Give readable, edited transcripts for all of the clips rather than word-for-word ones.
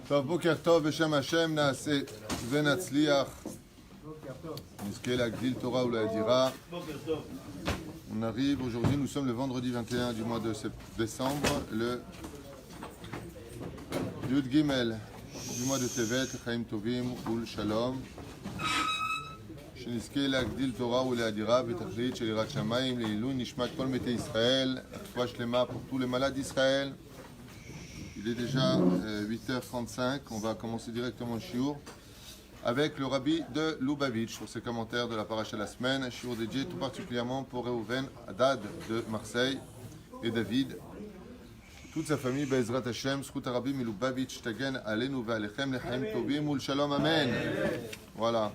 טוב, בוקר טוב, בשם השם נעשה ונצליח. נזכה להגדיל תורה ולהאדירה. On arrive, aujourd'hui nous sommes le vendredi 21 du mois de décembre, le Yud Gimel du mois de Tevet, Chaim Tovim Ul Shalom. שנזכה להגדיל תורה ולהאדירה בתכלית של יראת שמיים לעילוי נשמת כל מתי ישראל, רפואה שלמה pour tous les malades d'Israël. Il est déjà 8h35, on va commencer directement le shiur avec le rabbi de Lubavitch sur ses commentaires de la paracha de la semaine, un shiur dédié tout particulièrement pour Reuven Haddad de Marseille et David. toute sa famille, Be'ezrat Hashem, Zchut HaRabbi Milubavitch, Tagen Aleinu Ve'alechem, Lechaim Tovim Ul Shalom, Amen. Voilà.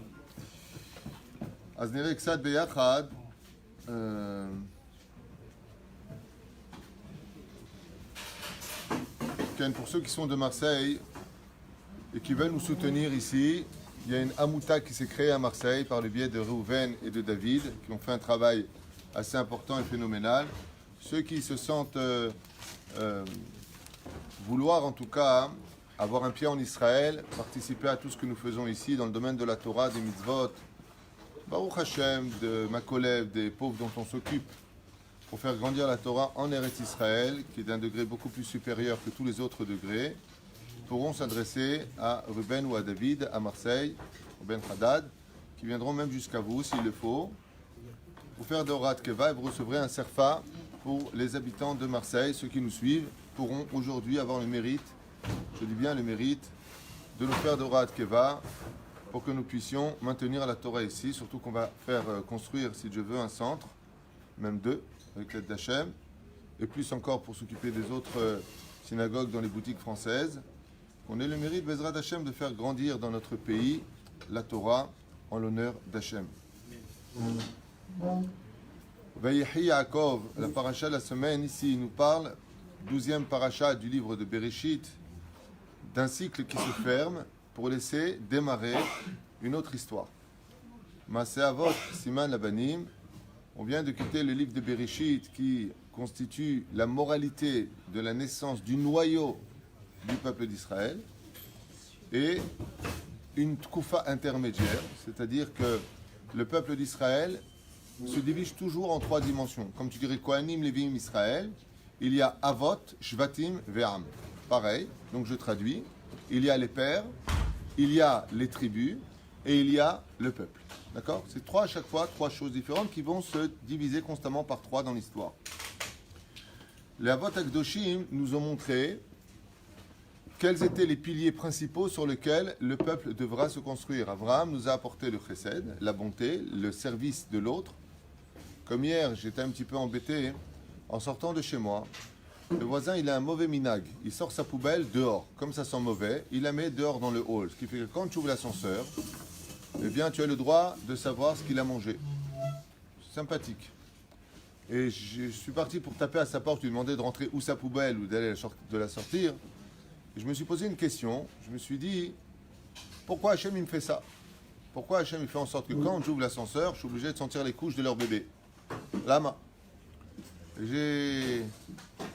אז נראה קצת ביחד pour ceux qui sont de Marseille et qui veulent nous soutenir ici, il y a une Amouta qui s'est créée à Marseille par le biais de Reuven et de David qui ont fait un travail assez important et phénoménal. Ceux qui se sentent vouloir en tout cas avoir un pied en Israël, participer à tout ce que nous faisons ici dans le domaine de la Torah, des mitzvot, Baruch Hashem, de Makolev, des pauvres dont on s'occupe, pour faire grandir la Torah en Eretz Israël, qui est d'un degré beaucoup plus supérieur que tous les autres degrés, pourront s'adresser à Reuven ou à David, à Marseille, au Ben Haddad, qui viendront même jusqu'à vous, s'il le faut, pour faire de Horat Keva, et vous recevrez un serfa pour les habitants de Marseille. Ceux qui nous suivent pourront aujourd'hui avoir le mérite, je dis bien le mérite, de nous faire de Horat Keva, pour que nous puissions maintenir la Torah ici, surtout qu'on va faire construire, si Dieu veut, un centre, même deux, avec l'aide d'Hachem, et plus encore pour s'occuper des autres synagogues dans les boutiques françaises. On ait le mérite, Bezrat Hachem, de faire grandir dans notre pays la Torah en l'honneur d'Hachem. Vayehi Yaakov, la paracha de la semaine, ici, il nous parle, 12e paracha du livre de Bereshit, d'un cycle qui se ferme pour laisser démarrer une autre histoire. Maaseh Avot, Siman Labanim, on vient de quitter le livre de Bereshit qui constitue la moralité de la naissance du noyau du peuple d'Israël et une tkoufa intermédiaire, c'est-à-dire que le peuple d'Israël se divise toujours en trois dimensions. Comme tu dirais Kohanim, Lévim, Israël, il y a Avot, Shvatim, Ve'am. Pareil, donc je traduis. Il y a les pères, il y a les tribus et il y a le peuple. D'accord ? C'est trois à chaque fois, trois choses différentes qui vont se diviser constamment par trois dans l'histoire. Les Avot Akdoshim nous ont montré quels étaient les piliers principaux sur lesquels le peuple devra se construire. Abraham nous a apporté le chesed, la bonté, le service de l'autre. Comme hier, j'étais un petit peu embêté en sortant de chez moi. Le voisin, il a un mauvais minag. Il sort sa poubelle dehors. Comme ça sent mauvais, il la met dehors dans le hall. Ce qui fait que quand tu ouvres l'ascenseur, eh bien, tu as le droit de savoir ce qu'il a mangé. C'est sympathique. Et je suis parti pour taper à sa porte, lui demander de rentrer où sa poubelle ou d'aller de la sortir. Et je me suis posé une question. Je me suis dit, pourquoi Hachem il me fait ça ? Pourquoi Hachem il fait en sorte que quand j'ouvre l'ascenseur, je suis obligé de sentir les couches de leur bébé ? Lama. Au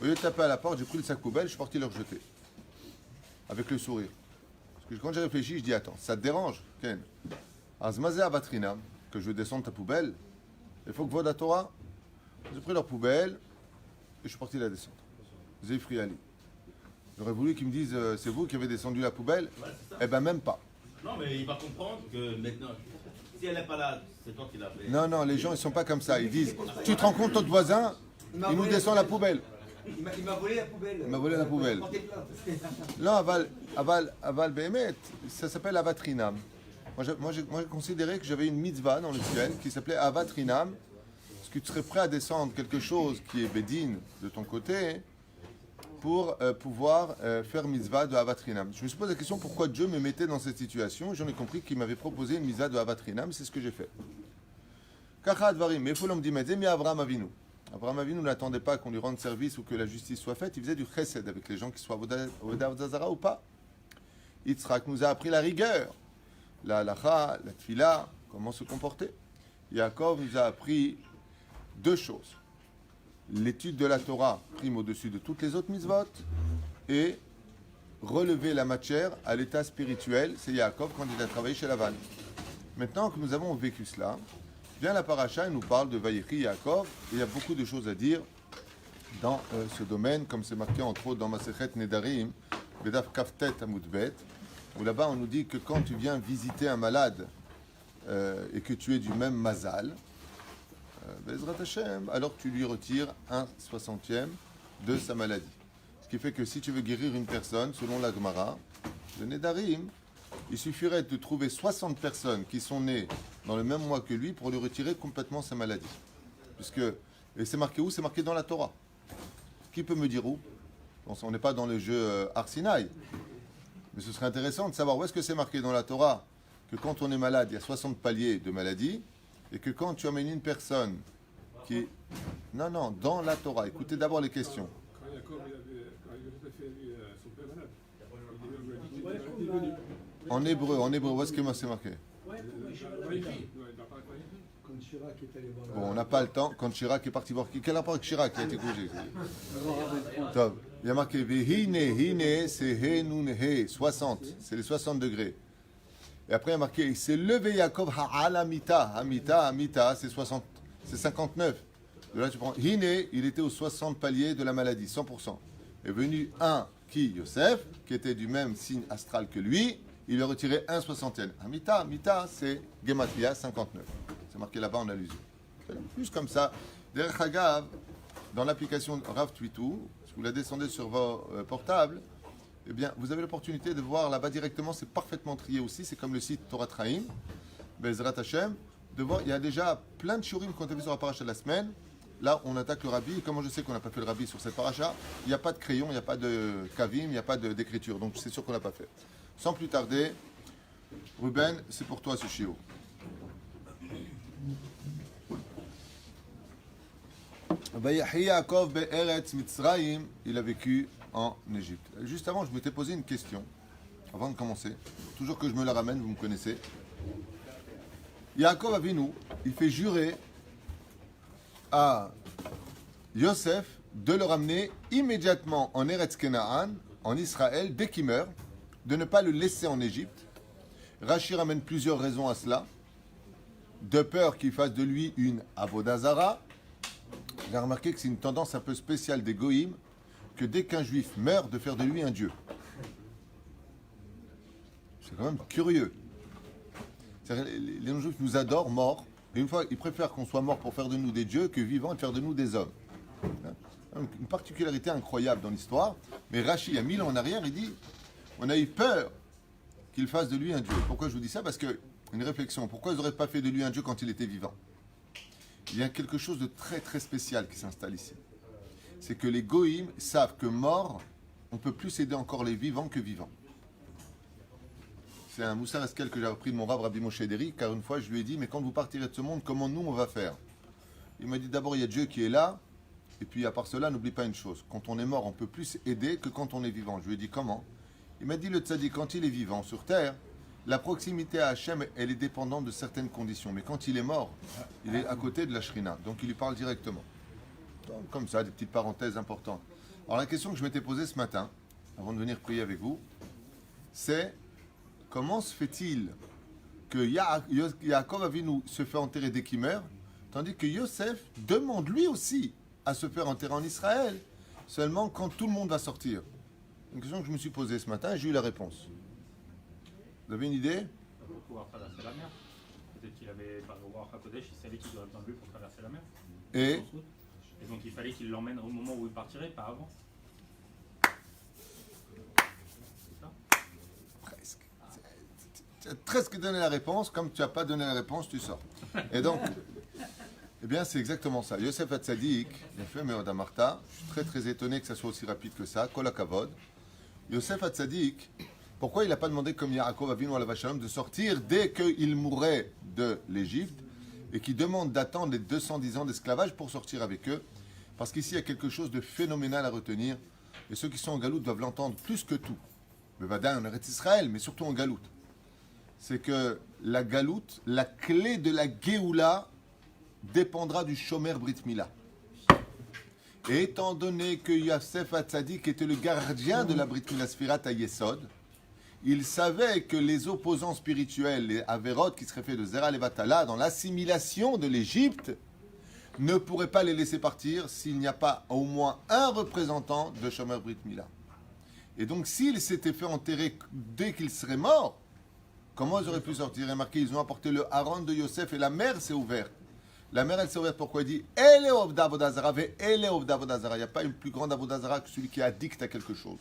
lieu de taper à la porte, j'ai pris le sac poubelle, je suis parti le rejeter. Avec le sourire. Parce que quand j'ai réfléchi, je dis, attends, ça te dérange, Ken ? Azmazé Abatrina, que je veux descendre ta poubelle, il faut que voie la Torah. J'ai pris leur poubelle et je suis parti la descendre. Zéfri Ali. J'aurais voulu qu'ils me disent, c'est vous qui avez descendu la poubelle ? Eh ben même pas. Non, mais il va comprendre que maintenant, si elle n'est pas là, c'est toi qui l'as fait. Non, les gens, ils sont pas comme ça. Ils disent, tu te rends compte, notre voisin, il nous descend la poubelle. Il m'a volé la poubelle. Il m'a volé la poubelle. Non, Aval Behemet, ça s'appelle Avatrinam. Moi, j'ai considéré que j'avais une mitzvah dans le ciel qui s'appelait Avatrinam. Est-ce que tu serais prêt à descendre quelque chose qui est Bédine de ton côté pour pouvoir faire mitzvah de Avatrinam. Je me suis posé la question pourquoi Dieu me mettait dans cette situation. J'en ai compris qu'il m'avait proposé une mitzvah de Avatrinam. C'est ce que j'ai fait. Kacha Advarim, mais il faut l'homme dire, mais Avraham Avinu. Abraham Avinu n'attendait pas qu'on lui rende service ou que la justice soit faite. Il faisait du chesed avec les gens qui soient Avodah Zara ou pas. Yitzhak nous a appris la rigueur, la halacha, la tfila, comment se comporter. Yaakov nous a appris deux choses. L'étude de la Torah prime au-dessus de toutes les autres mitzvot et relever la matière à l'état spirituel, c'est Yaakov quand il a travaillé chez Lavan. Maintenant que nous avons vécu cela, vient la paracha et nous parle de Vayechi Yaakov. Et il y a beaucoup de choses à dire dans ce domaine, comme c'est marqué entre autres dans Masechet Nedarim, Bedaf Kaftet Amudbet, où là-bas on nous dit que quand tu viens visiter un malade et que tu es du même mazal, Bezrat Hashem, alors tu lui retires 1/60 de sa maladie. Ce qui fait que si tu veux guérir une personne, selon la Gemara, le Nedarim, il suffirait de trouver 60 personnes qui sont nées dans le même mois que lui pour lui retirer complètement sa maladie. Et c'est marqué où? C'est marqué dans la Torah. Qui peut me dire où? Bon, on n'est pas dans le jeu Arsinaï. Mais ce serait intéressant de savoir où est-ce que c'est marqué dans la Torah que quand on est malade, il y a 60 paliers de maladie, et que quand tu emmènes une personne qui est... Non, dans la Torah. Écoutez d'abord les questions. Quand Jacob quand il a fait son père malade, il est venu. En hébreu, où est-ce que c'est marqué? Quand Chirac est allé voir. Bon, on n'a pas le temps. Quand Chirac est parti voir... Quel rapport avec Chirac qui a été couché? Top. Il y a marqué Hine, c'est He Nun He, 60. C'est les 60 degrés. Et après, il y a marqué c'est levé Yaakov Ha'alamita. Amita, c'est 60, c'est 59. De là, tu prends Hine, il était aux 60 paliers de la maladie, 100%. Est venu un qui, Yosef, qui était du même signe astral que lui, il lui a retiré 1/60. Amita, c'est Gematria, 59. C'est marqué là-bas en allusion. Juste comme ça. Derech Hagav, dans l'application Rav Twitou, si vous la descendez sur vos portables, eh bien, vous avez l'opportunité de voir là-bas directement, c'est parfaitement trié aussi, c'est comme le site Torah Traim, Bezrat Hashem, de voir, il y a déjà plein de shurim qu'on a vu sur la paracha de la semaine. Là, on attaque le rabbi, et comment je sais qu'on n'a pas fait le rabbi sur cette paracha, il n'y a pas de crayon, il n'y a pas de kavim, il n'y a pas d'écriture, donc c'est sûr qu'on n'a pas fait. Sans plus tarder, Ruben, c'est pour toi ce shiur. Vayechi Yaakov be'eretz Mitzrayim, il a vécu en Égypte. Juste avant, je m'étais posé une question, avant de commencer. Toujours que je me la ramène, vous me connaissez. Yaakov Avinu, il fait jurer à Yosef de le ramener immédiatement en Eretz Kenaan, en Israël, dès qu'il meurt, de ne pas le laisser en Égypte. Rashi ramène plusieurs raisons à cela. De peur qu'il fasse de lui une Avodah Zara. J'ai remarqué que c'est une tendance un peu spéciale des Goïm, que dès qu'un juif meurt, de faire de lui un dieu. C'est quand même curieux. Les non-juifs nous adorent morts, et une fois, ils préfèrent qu'on soit mort pour faire de nous des dieux que vivants et de faire de nous des hommes. Une particularité incroyable dans l'histoire. Mais Rashi, il y a 1000 ans en arrière, il dit on a eu peur qu'il fasse de lui un dieu. Pourquoi je vous dis ça? Parce que, une réflexion, pourquoi ils n'auraient pas fait de lui un dieu quand il était vivant? Il y a quelque chose de très très spécial qui s'installe ici. C'est que les goïms savent que mort, on peut plus aider encore les vivants que vivants. C'est un moussar eskel que j'ai appris de mon rab Rabbi Moshe Deri, car une fois je lui ai dit, mais quand vous partirez de ce monde, comment nous on va faire? Il m'a dit d'abord il y a Dieu qui est là, et puis à part cela, n'oublie pas une chose, quand on est mort, on peut plus aider que quand on est vivant. Je lui ai dit comment? Il m'a dit le tzaddik, quand il est vivant sur terre, la proximité à Hachem, elle est dépendante de certaines conditions, mais quand il est mort, il est à côté de la Shrina, donc il lui parle directement. Donc, comme ça, des petites parenthèses importantes. Alors la question que je m'étais posée ce matin, avant de venir prier avec vous, c'est comment se fait-il que Yaakov Avinu se fait enterrer dès qu'il meurt, tandis que Yosef demande lui aussi à se faire enterrer en Israël, seulement quand tout le monde va sortir? Une question que je me suis posée ce matin et j'ai eu la réponse. Vous avez une idée? Pour pouvoir traverser la mer. Peut-être qu'il avait, par le roi Hakodesh, il savait qu'il aurait besoin de lui pour traverser la mer. Et donc il fallait qu'il l'emmène au moment où il partirait, pas avant. C'est ça? presque. Tu as presque donné la réponse, comme tu n'as pas donné la réponse, tu sors. Et donc, eh bien c'est exactement ça. Yosef Hatzadik, il a fait Meoda Martha, je suis très très étonné que ça soit aussi rapide que ça, Kol HaKavod. Yosef Hatzadik, pourquoi il n'a pas demandé comme Yaakov Avinu à la Vachalom de sortir dès qu'il mourrait de l'Égypte et qui demande d'attendre les 210 ans d'esclavage pour sortir avec eux? Parce qu'ici il y a quelque chose de phénoménal à retenir et ceux qui sont en galoute doivent l'entendre plus que tout. Le Vadaï en Eretz Israël, mais surtout en galoute. C'est que la galoute, la clé de la Géoula, dépendra du Shomer Brit Mila. Et étant donné que Yosef Hatzadik était le gardien de la Brit Mila Sfirat à Yesod, il savait que les opposants spirituels, les Averot qui seraient faits de Zera Levatala dans l'assimilation de l'Égypte, ne pourraient pas les laisser partir s'il n'y a pas au moins un représentant de Shomer Brit Mila. Et donc s'il s'était fait enterrer dès qu'il serait mort, comment ils auraient pu sortir? Remarquez, ils ont apporté le haron de Yosef et la mer s'est ouverte. La mer, elle s'est ouverte pourquoi? Il dit « Elle est Ovda Avodazara, elle est Ovda Avodazara ». Il n'y a pas une plus grande Avodazara que celui qui est addict à quelque chose.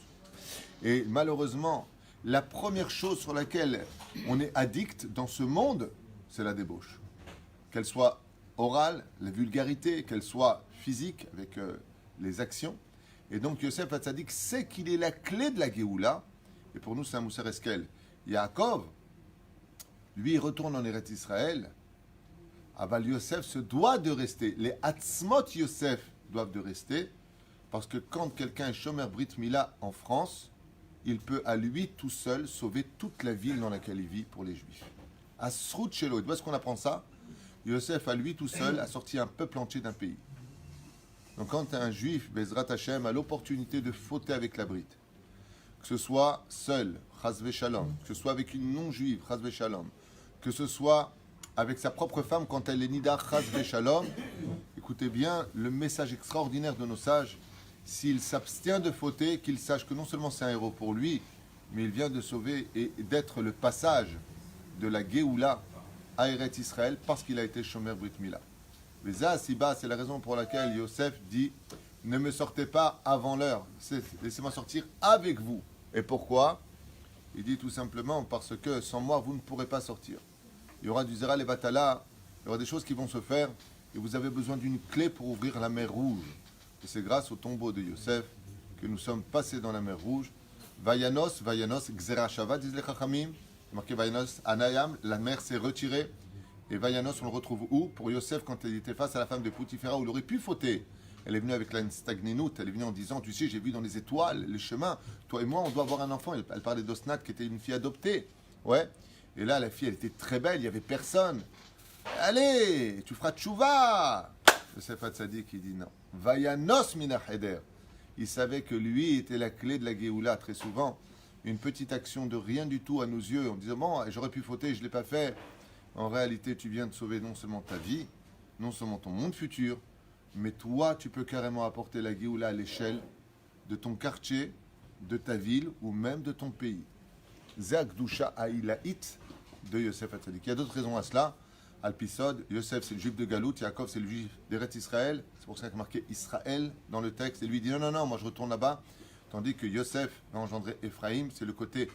Et malheureusement, la première chose sur laquelle on est addict dans ce monde, c'est la débauche. Qu'elle soit orale, la vulgarité, qu'elle soit physique, avec les actions. Et donc Yosef Hatzadik sait qu'il est la clé de la Géoula. Et pour nous, c'est un Moussar Eskel. Yaakov, lui, il retourne en Eretz Israël. Aval Yosef se doit de rester. Les Atzmot Yosef doivent de rester. Parce que quand quelqu'un est Shomer Brit Mila en France, il peut à lui tout seul sauver toute la ville dans laquelle il vit pour les Juifs. Asrut Shelo. Et tu vois ce qu'on apprend ça? Yosef, à lui tout seul, a sorti un peuple entier d'un pays. Donc quand un Juif, Bezrat Hashem, a l'opportunité de fauter avec la Brite, que ce soit seul, Chazve Shalom, que ce soit avec une non-juive, Chazve Shalom, que ce soit avec sa propre femme quand elle est Nida, Chazve Shalom, écoutez bien le message extraordinaire de nos sages. S'il s'abstient de fauter, qu'il sache que non seulement c'est un héros pour lui, mais il vient de sauver et d'être le passage de la Géoula à Eretz Israël parce qu'il a été Shomer Brit Mila. Mais ça, c'est la raison pour laquelle Yosef dit « Ne me sortez pas avant l'heure, laissez-moi sortir avec vous ». Et pourquoi? Il dit tout simplement parce que sans moi, vous ne pourrez pas sortir. Il y aura du Zera Levatala, il y aura des choses qui vont se faire et vous avez besoin d'une clé pour ouvrir la mer Rouge. Et c'est grâce au tombeau de Yosef que nous sommes passés dans la mer Rouge. Vayanos, Gzera Shava, disent les Chachamim. Marqué Vayanos, Anayam, la mer s'est retirée. Et Vayanos, on le retrouve où? Pour Yosef, quand il était face à la femme de Poutifera, où il aurait pu fauter. Elle est venue avec la Stagninout, elle est venue en disant, tu sais, j'ai vu dans les étoiles, les chemins, toi et moi, on doit avoir un enfant. Elle parlait d'Osnat, qui était une fille adoptée. Ouais. Et là, la fille, elle était très belle, il n'y avait personne. Allez, tu feras tchouva. Yosef Hatzadik, qui dit non. Vayanos mina heder. Il savait que lui était la clé de la Géoula, très souvent. Une petite action de rien du tout à nos yeux, en disant, bon, j'aurais pu fauter, je ne l'ai pas fait. En réalité, tu viens de sauver non seulement ta vie, non seulement ton monde futur, mais toi, tu peux carrément apporter la Géoula à l'échelle de ton quartier, de ta ville ou même de ton pays. Zeakdusha Aïlaït de Yosef Hatzadik. Il y a d'autres raisons à cela. Alpisod, Yosef c'est le juif de Galout, Yaakov c'est le juif d'Eretz Israël. C'est pour ça qu'il y a marqué Israël dans le texte. Et lui dit non, moi je retourne là-bas. Tandis que Yosef va engendrer Ephraïm, c'est le côté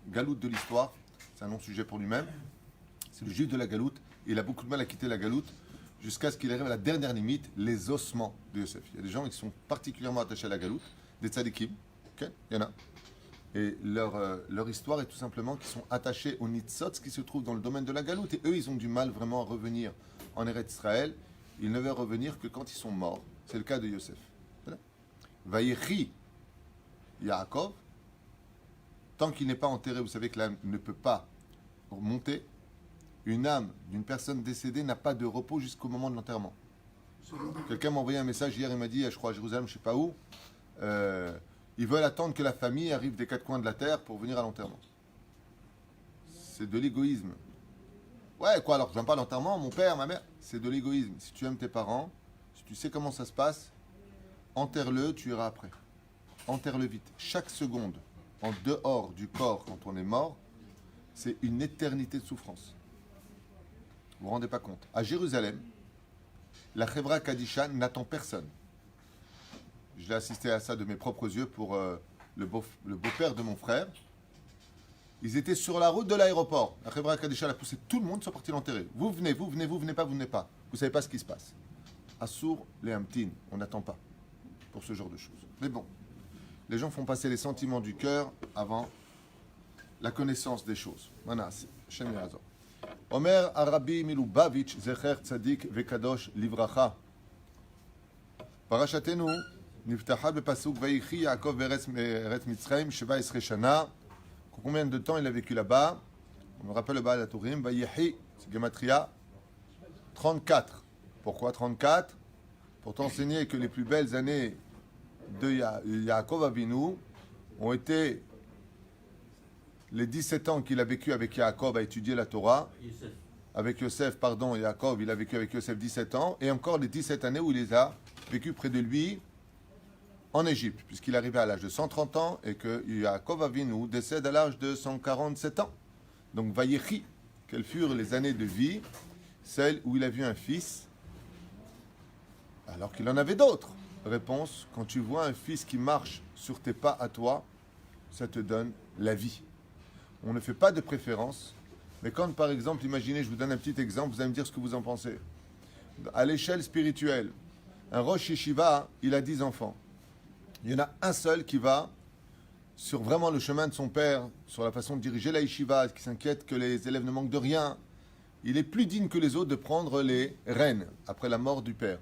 Galout de l'histoire. C'est un non-sujet pour lui-même. C'est le juif de la Galoute. Il a beaucoup de mal à quitter la Galoute jusqu'à ce qu'il arrive à la dernière limite, les ossements de Yosef. Il y a des gens qui sont particulièrement attachés à la Galoute, des tzadikim, okay, il y en a. Et leur histoire est tout simplement qu'ils sont attachés aux nitzot qui se trouvent dans le domaine de la Galoute. Et eux, ils ont du mal vraiment à revenir en Eretz Israël. Ils ne veulent revenir que quand ils sont morts. C'est le cas de Yosef. Vayechi Yaakov, tant qu'il n'est pas enterré, vous savez que l'âme ne peut pas monter. Une âme d'une personne décédée n'a pas de repos jusqu'au moment de l'enterrement. Quelqu'un m'a envoyé un message hier, il m'a dit, je crois à Jérusalem, je ne sais pas où, ils veulent attendre que la famille arrive des quatre coins de la terre pour venir à l'enterrement. C'est de l'égoïsme. Ouais, quoi, alors je ne viens pas à l'enterrement, mon père, ma mère. C'est de l'égoïsme. Si tu aimes tes parents, si tu sais comment ça se passe, enterre-le, tu iras après. Enterre-le vite. Chaque seconde en dehors du corps quand on est mort, c'est une éternité de souffrance. Vous vous rendez pas compte. À Jérusalem, la Chevra Kadisha n'attend personne. Je l'ai assisté à ça de mes propres yeux pour le beau-père de mon frère. Ils étaient sur la route de l'aéroport. La Chevra Kadisha a poussé tout le monde, sont partis l'enterrer. Vous venez pas. Vous ne savez pas ce qui se passe. Assour, les Hamtin, on n'attend pas pour ce genre de choses. Mais bon, les gens font passer les sentiments du cœur avant la connaissance des choses. Voilà, c'est Shem Yazor. Omer Arabi Milubavitch Zecher Tzadik Vekadosh Livracha. Parashatenu niftacha bepasuk vayichi Yaakov beretz Mitzrayim sheva esrei shana. Combien de temps il a vécu là-bas? On me rappelle le Baal HaTurim. Vayichi, c'est Gematria 34. Pourquoi 34? Pour t'enseigner que les plus belles années de Yaakov Avinu ont été les 17 ans qu'il a vécu avec Yaakov à étudier la Torah. Youssef. Avec Yosef, pardon, Yaakov, il a vécu avec Yosef 17 ans. Et encore les 17 années où il les a vécu près de lui en Égypte, puisqu'il est arrivé à l'âge de 130 ans et que Yaakov Avinu décède à l'âge de 147 ans. Donc, Vayechi, quelles furent les années de vie, celles où il a vu un fils, alors qu'il en avait d'autres. Réponse, quand tu vois un fils qui marche sur tes pas à toi, ça te donne la vie. On ne fait pas de préférence, mais quand, par exemple, imaginez, je vous donne un petit exemple, vous allez me dire ce que vous en pensez. À l'échelle spirituelle, un Rosh Yeshiva, il a 10 enfants. Il y en a un seul qui va sur vraiment le chemin de son père, sur la façon de diriger la yeshiva, qui s'inquiète que les élèves ne manquent de rien. Il est plus digne que les autres de prendre les rênes après la mort du père.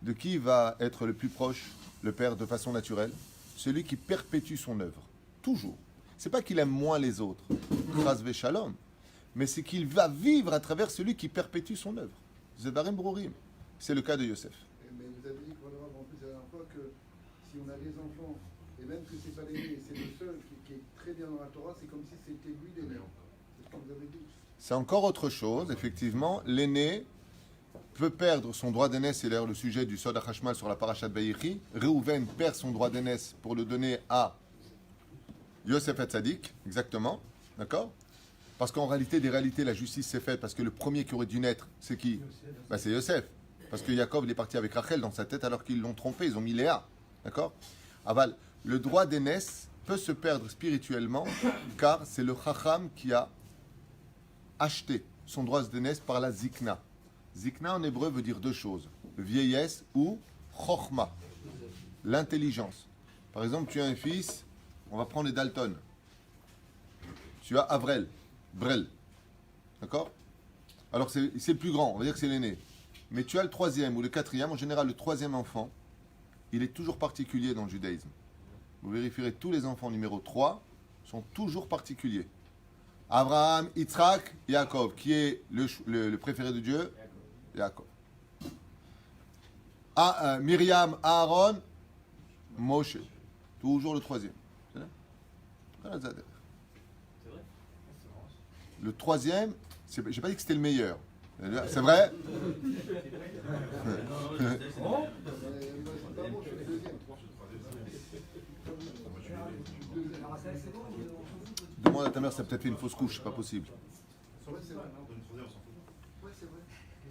De qui va être le plus proche, le père, de façon naturelle? Celui qui perpétue son œuvre. Toujours. C'est pas qu'il aime moins les autres, Chas v'shalom, mais c'est qu'il va vivre à travers celui qui perpétue son œuvre. Zevarim Brourim. C'est le cas de Yosef. Mais vous avez dit en plus la dernière fois que si on a des enfants, et même que c'est pas l'aîné, c'est le seul qui est très bien dans la Torah, c'est comme si c'était lui l'aîné. C'est ce que vous avez dit. C'est encore autre chose, effectivement. L'aîné peut perdre son droit d'aînesse, c'est d'ailleurs le sujet du Sod HaChashmal sur la Parashat Vayechi. Réhouven perd son droit d'aînesse pour le donner à Yosef Hatzadik, exactement, d'accord? Parce qu'en réalité, des réalités, la justice s'est faite parce que le premier qui aurait dû naître, c'est qui? Ben, c'est Yosef. Parce que Yaakov, il est parti avec Rachel dans sa tête alors qu'ils l'ont trompé, ils ont mis Léa, d'accord? Aval, le droit d'aînesse peut se perdre spirituellement car c'est le Chacham qui a acheté son droit d'aînesse par la Zikna. Zikna en hébreu veut dire deux choses, vieillesse ou Chochma, l'intelligence. Par exemple, tu as un fils, on va prendre les Dalton. Tu as Avrel, Brel, d'accord? Alors c'est le plus grand, on va dire que c'est l'aîné. Mais tu as le troisième ou le quatrième, en général le troisième enfant, il est toujours particulier dans le judaïsme. Vous vérifierez, tous les enfants numéro 3 sont toujours particuliers. Abraham, Yitzhak, Yaakov, qui est le préféré de Dieu? Yaakov. Myriam, Aaron, Moshe. Toujours le troisième. C'est vrai? Le troisième, j'ai pas dit que c'était le meilleur. C'est vrai? Demande à ta mère, ça a peut-être fait une fausse couche, c'est pas possible.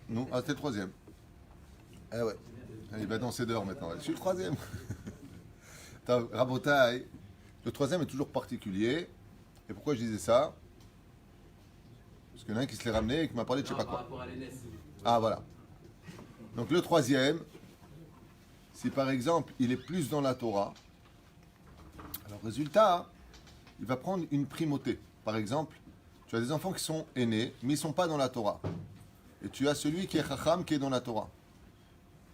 Non, c'était le troisième. Eh ouais. Il va danser dehors maintenant. Je suis le troisième. Rabotaï, le troisième est toujours particulier. Et pourquoi je disais ça? Parce qu'il y en a un qui se l'est ramené et qui m'a parlé de je sais pas quoi. Ah voilà. Donc le troisième, si par exemple il est plus dans la Torah, alors résultat, il va prendre une primauté. Par exemple, tu as des enfants qui sont aînés, mais ils ne sont pas dans la Torah. Et tu as celui qui est Chacham qui est dans la Torah.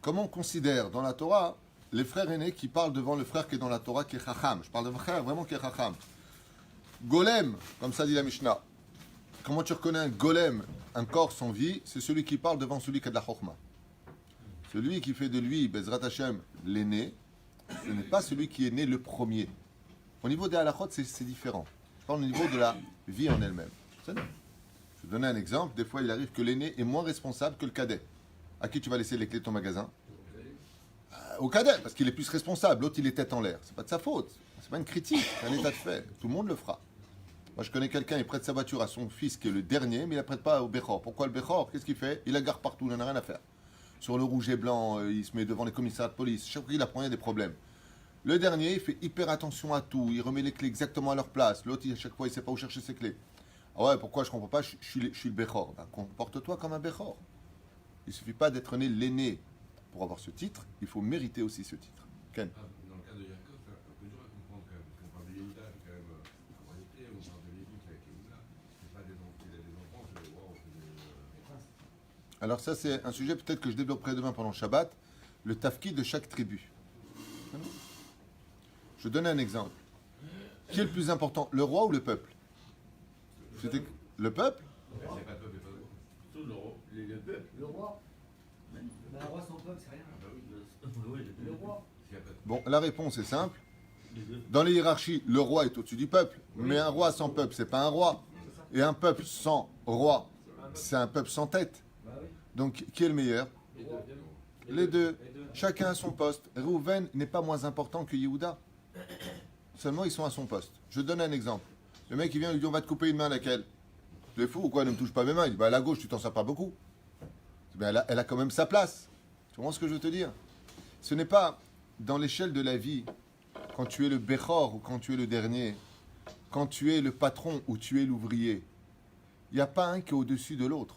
Comment on considère dans la Torah les frères aînés qui parlent devant le frère qui est dans la Torah qui est Chacham? Je parle de frère vraiment qui est Chacham. Golem, comme ça dit la Mishnah. Comment tu reconnais un golem, un corps sans vie? C'est celui qui parle devant celui qui a de la Chokhmah. Celui qui fait de lui, Bezrat Hashem, l'aîné, ce n'est pas celui qui est né le premier. Au niveau des halachot, c'est différent. Je parle au niveau de la vie en elle-même. Je vais te donner un exemple. Des fois, il arrive que l'aîné est moins responsable que le cadet. À qui tu vas laisser les clés de ton magasin? Au cadet, parce qu'il est plus responsable. L'autre, il est tête en l'air. C'est pas de sa faute. C'est pas une critique. C'est un état de fait. Tout le monde le fera. Moi, je connais quelqu'un, il prête sa voiture à son fils qui est le dernier, mais il la prête pas au Bechor. Pourquoi le Bechor? Qu'est-ce qu'il fait? Il la gare partout, il n'en a rien à faire. Sur le rouge et blanc, il se met devant les commissariats de police. Chaque fois qu'il apprend, il y a des problèmes. Le dernier, il fait hyper attention à tout. Il remet les clés exactement à leur place. L'autre, à chaque fois, il ne sait pas où chercher ses clés. Ah ouais, pourquoi je comprends pas? Je suis le Bechor. Ben, comporte-toi comme un Bechor. Il ne suffit pas d'être né l'aîné pour avoir ce titre. Il faut mériter aussi ce titre. Ken. Dans le cas de Yaakov, c'est un peu dur à comprendre quand même. Parce qu'on parle de Yehuda, quand même, en réalité, on parle de Lévi avec Yehuda. C'est pas des enfants, il a des enfants, c'est des wow, c'est des. Alors ça, c'est un sujet peut-être que je développerai demain pendant le Shabbat. Le tafki de chaque tribu. Je donne un exemple. Qui est le plus important, le roi ou le peuple? C'était le peuple? C'est pas le peuple, c'est pas le roi. Tout le peuple. Le roi. Un roi sans peuple, c'est rien. Ah bah oui, Oui, Le roi. s'il y a pas de- Bon, la réponse est simple. les deux. Dans les hiérarchies, le roi est au-dessus du peuple. Mais un roi sans peuple, c'est pas un roi. Et un peuple sans roi, c'est un peuple sans tête. Bah oui. Donc, qui est le meilleur? Le roi. Les deux. Chacun à son poste. Réhouven n'est pas moins important que Yehuda. Seulement, ils sont à son poste. Je donne un exemple. Le mec, il vient, il lui dit, on va te couper une main, laquelle? Tu es fou ou quoi? Ne me touche pas mes mains. Il dit, bah, la gauche, tu t'en sers pas beaucoup. Ben, elle a quand même sa place. Tu comprends ce que je veux te dire? Ce n'est pas dans l'échelle de la vie, quand tu es le Bechor ou quand tu es le dernier, quand tu es le patron ou tu es l'ouvrier. Il n'y a pas un qui est au-dessus de l'autre.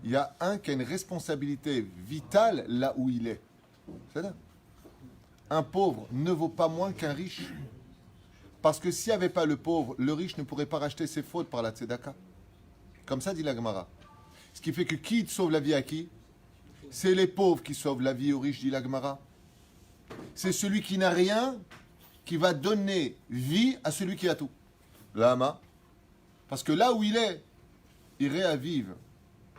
Il y a un qui a une responsabilité vitale là où il est. C'est ça. Un pauvre ne vaut pas moins qu'un riche. Parce que s'il n'y avait pas le pauvre, le riche ne pourrait pas racheter ses fautes par la tzedaka. Comme ça dit la Gemara. Ce qui fait que qui sauve la vie à qui? C'est les pauvres qui sauvent la vie aux riches, dit la Gemara. C'est celui qui n'a rien qui va donner vie à celui qui a tout. Lama. Parce que là où il est, il réavive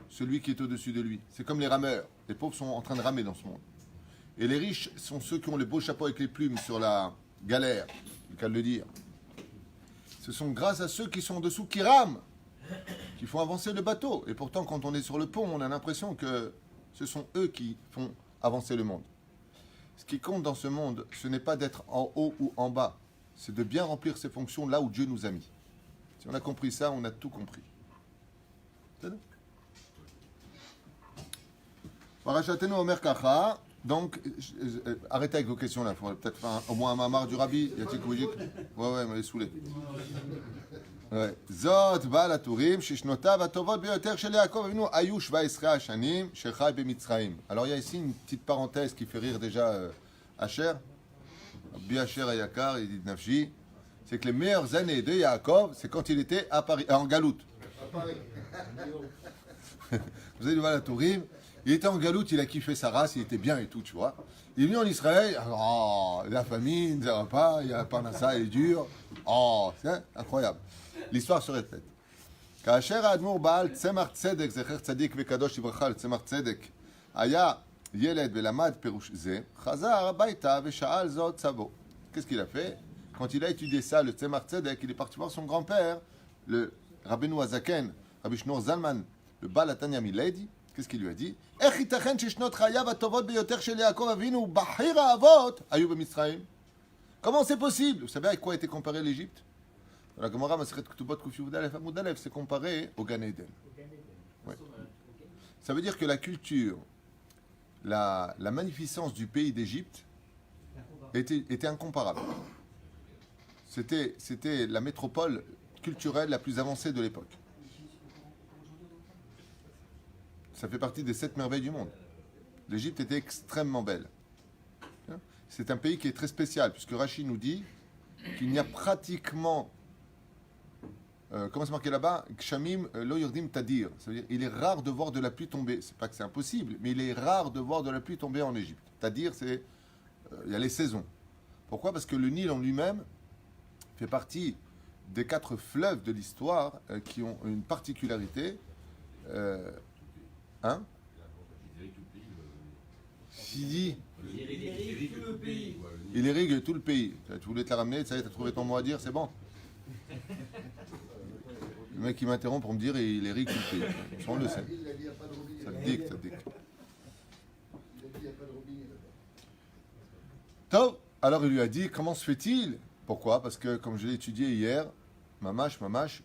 celui qui est au-dessus de lui. C'est comme les rameurs. Les pauvres sont en train de ramer dans ce monde. Et les riches sont ceux qui ont les beaux chapeaux avec les plumes sur la galère, le cas de le dire. Ce sont grâce à ceux qui sont en dessous qui rament, qui font avancer le bateau. Et pourtant, quand on est sur le pont, on a l'impression que ce sont eux qui font avancer le monde. Ce qui compte dans ce monde, ce n'est pas d'être en haut ou en bas. C'est de bien remplir ses fonctions là où Dieu nous a mis. Si on a compris ça, on a tout compris. C'est bon. Parachatenu Omer Kacha. Donc, arrêtez avec vos questions là. Il faudrait peut-être faire au moins un mamar du rabbi. Y a-t-il que ouais, mais saoulé. Ouais. Zot ba'al haturim shishnotav hatovot biyoter shel Yaakov Avinu hayu 17 hashanim shechai b'Mitzrayim. Alors il y a ici une petite parenthèse qui fait rire déjà Asher. Rabbi Asher Ayakar, il dit Nafshi, c'est que les meilleures années de Yaakov, c'est quand il était à Paris, en Galoute. Vous avez vu la Tourim, il était en Galoute, il a kiffé sa race, il était bien et tout, tu vois. Il est venu en Israël, oh, la famine, ça va pas, il y a pas ça, il est dur. Oh, c'est incroyable. L'histoire se répète. כאשר האדמו"ר בעל צמח צדק, זכר צדיק וקדוש לברכה לצמח צדק, היה ילד ולמד פירוש זה, חזר הביתה ושאל זאת סבו. Qu'est-ce qu'il a fait? Quand il a étudié ça, le tzemach tzedek, il est parti voir son grand-père, le Rabbeinu Hazaken, Rabbi Shneur Zalman, le Baal Atanya Miledi. Qu'est-ce qu'il lui a dit? איך ייתכן ששנות חייו הטובות ביותר של יעקב אבינו, בחיר האבות, היו במצרים? Comment c'est possible? Vous savez avec quoi a été comparé l'Égypte? La Gemara Masechet Ketubot Kuf Yud Aleph Amud Aleph, c'est comparé au Gan Eden. Ouais. Ça veut dire que la culture, la magnificence du pays d'Égypte était incomparable. C'était la métropole culturelle la plus avancée de l'époque. Ça fait partie des 7 merveilles du monde. L'Égypte était extrêmement belle. C'est un pays qui est très spécial, puisque Rachid nous dit qu'il n'y a pratiquement... comment c'est marqué là-bas? Kshamim lo yurdim tadir. Ça veut dire il est rare de voir de la pluie tomber. C'est pas que c'est impossible, mais il est rare de voir de la pluie tomber en Égypte. Tadir, c'est... il y a les saisons. Pourquoi? Parce que le Nil en lui-même fait partie des 4 fleuves de l'histoire qui ont une particularité. Hein? S'il Il tout le pays. il irrigue tout le pays. Tu voulais te la ramener, ça y est, t'as trouvé ton mot à dire, c'est bon. Le mec qui m'interrompt pour me dire il irrigue tout le pays. Ça, on le sait. Il a dit il n'y a pas de robinet. Ça te dicte, ça te dicte. Il a dit il n'y a pas de robinet là-bas. Top. Alors il lui a dit comment se fait-il? Pourquoi? Parce que comme je l'ai étudié hier, mamash,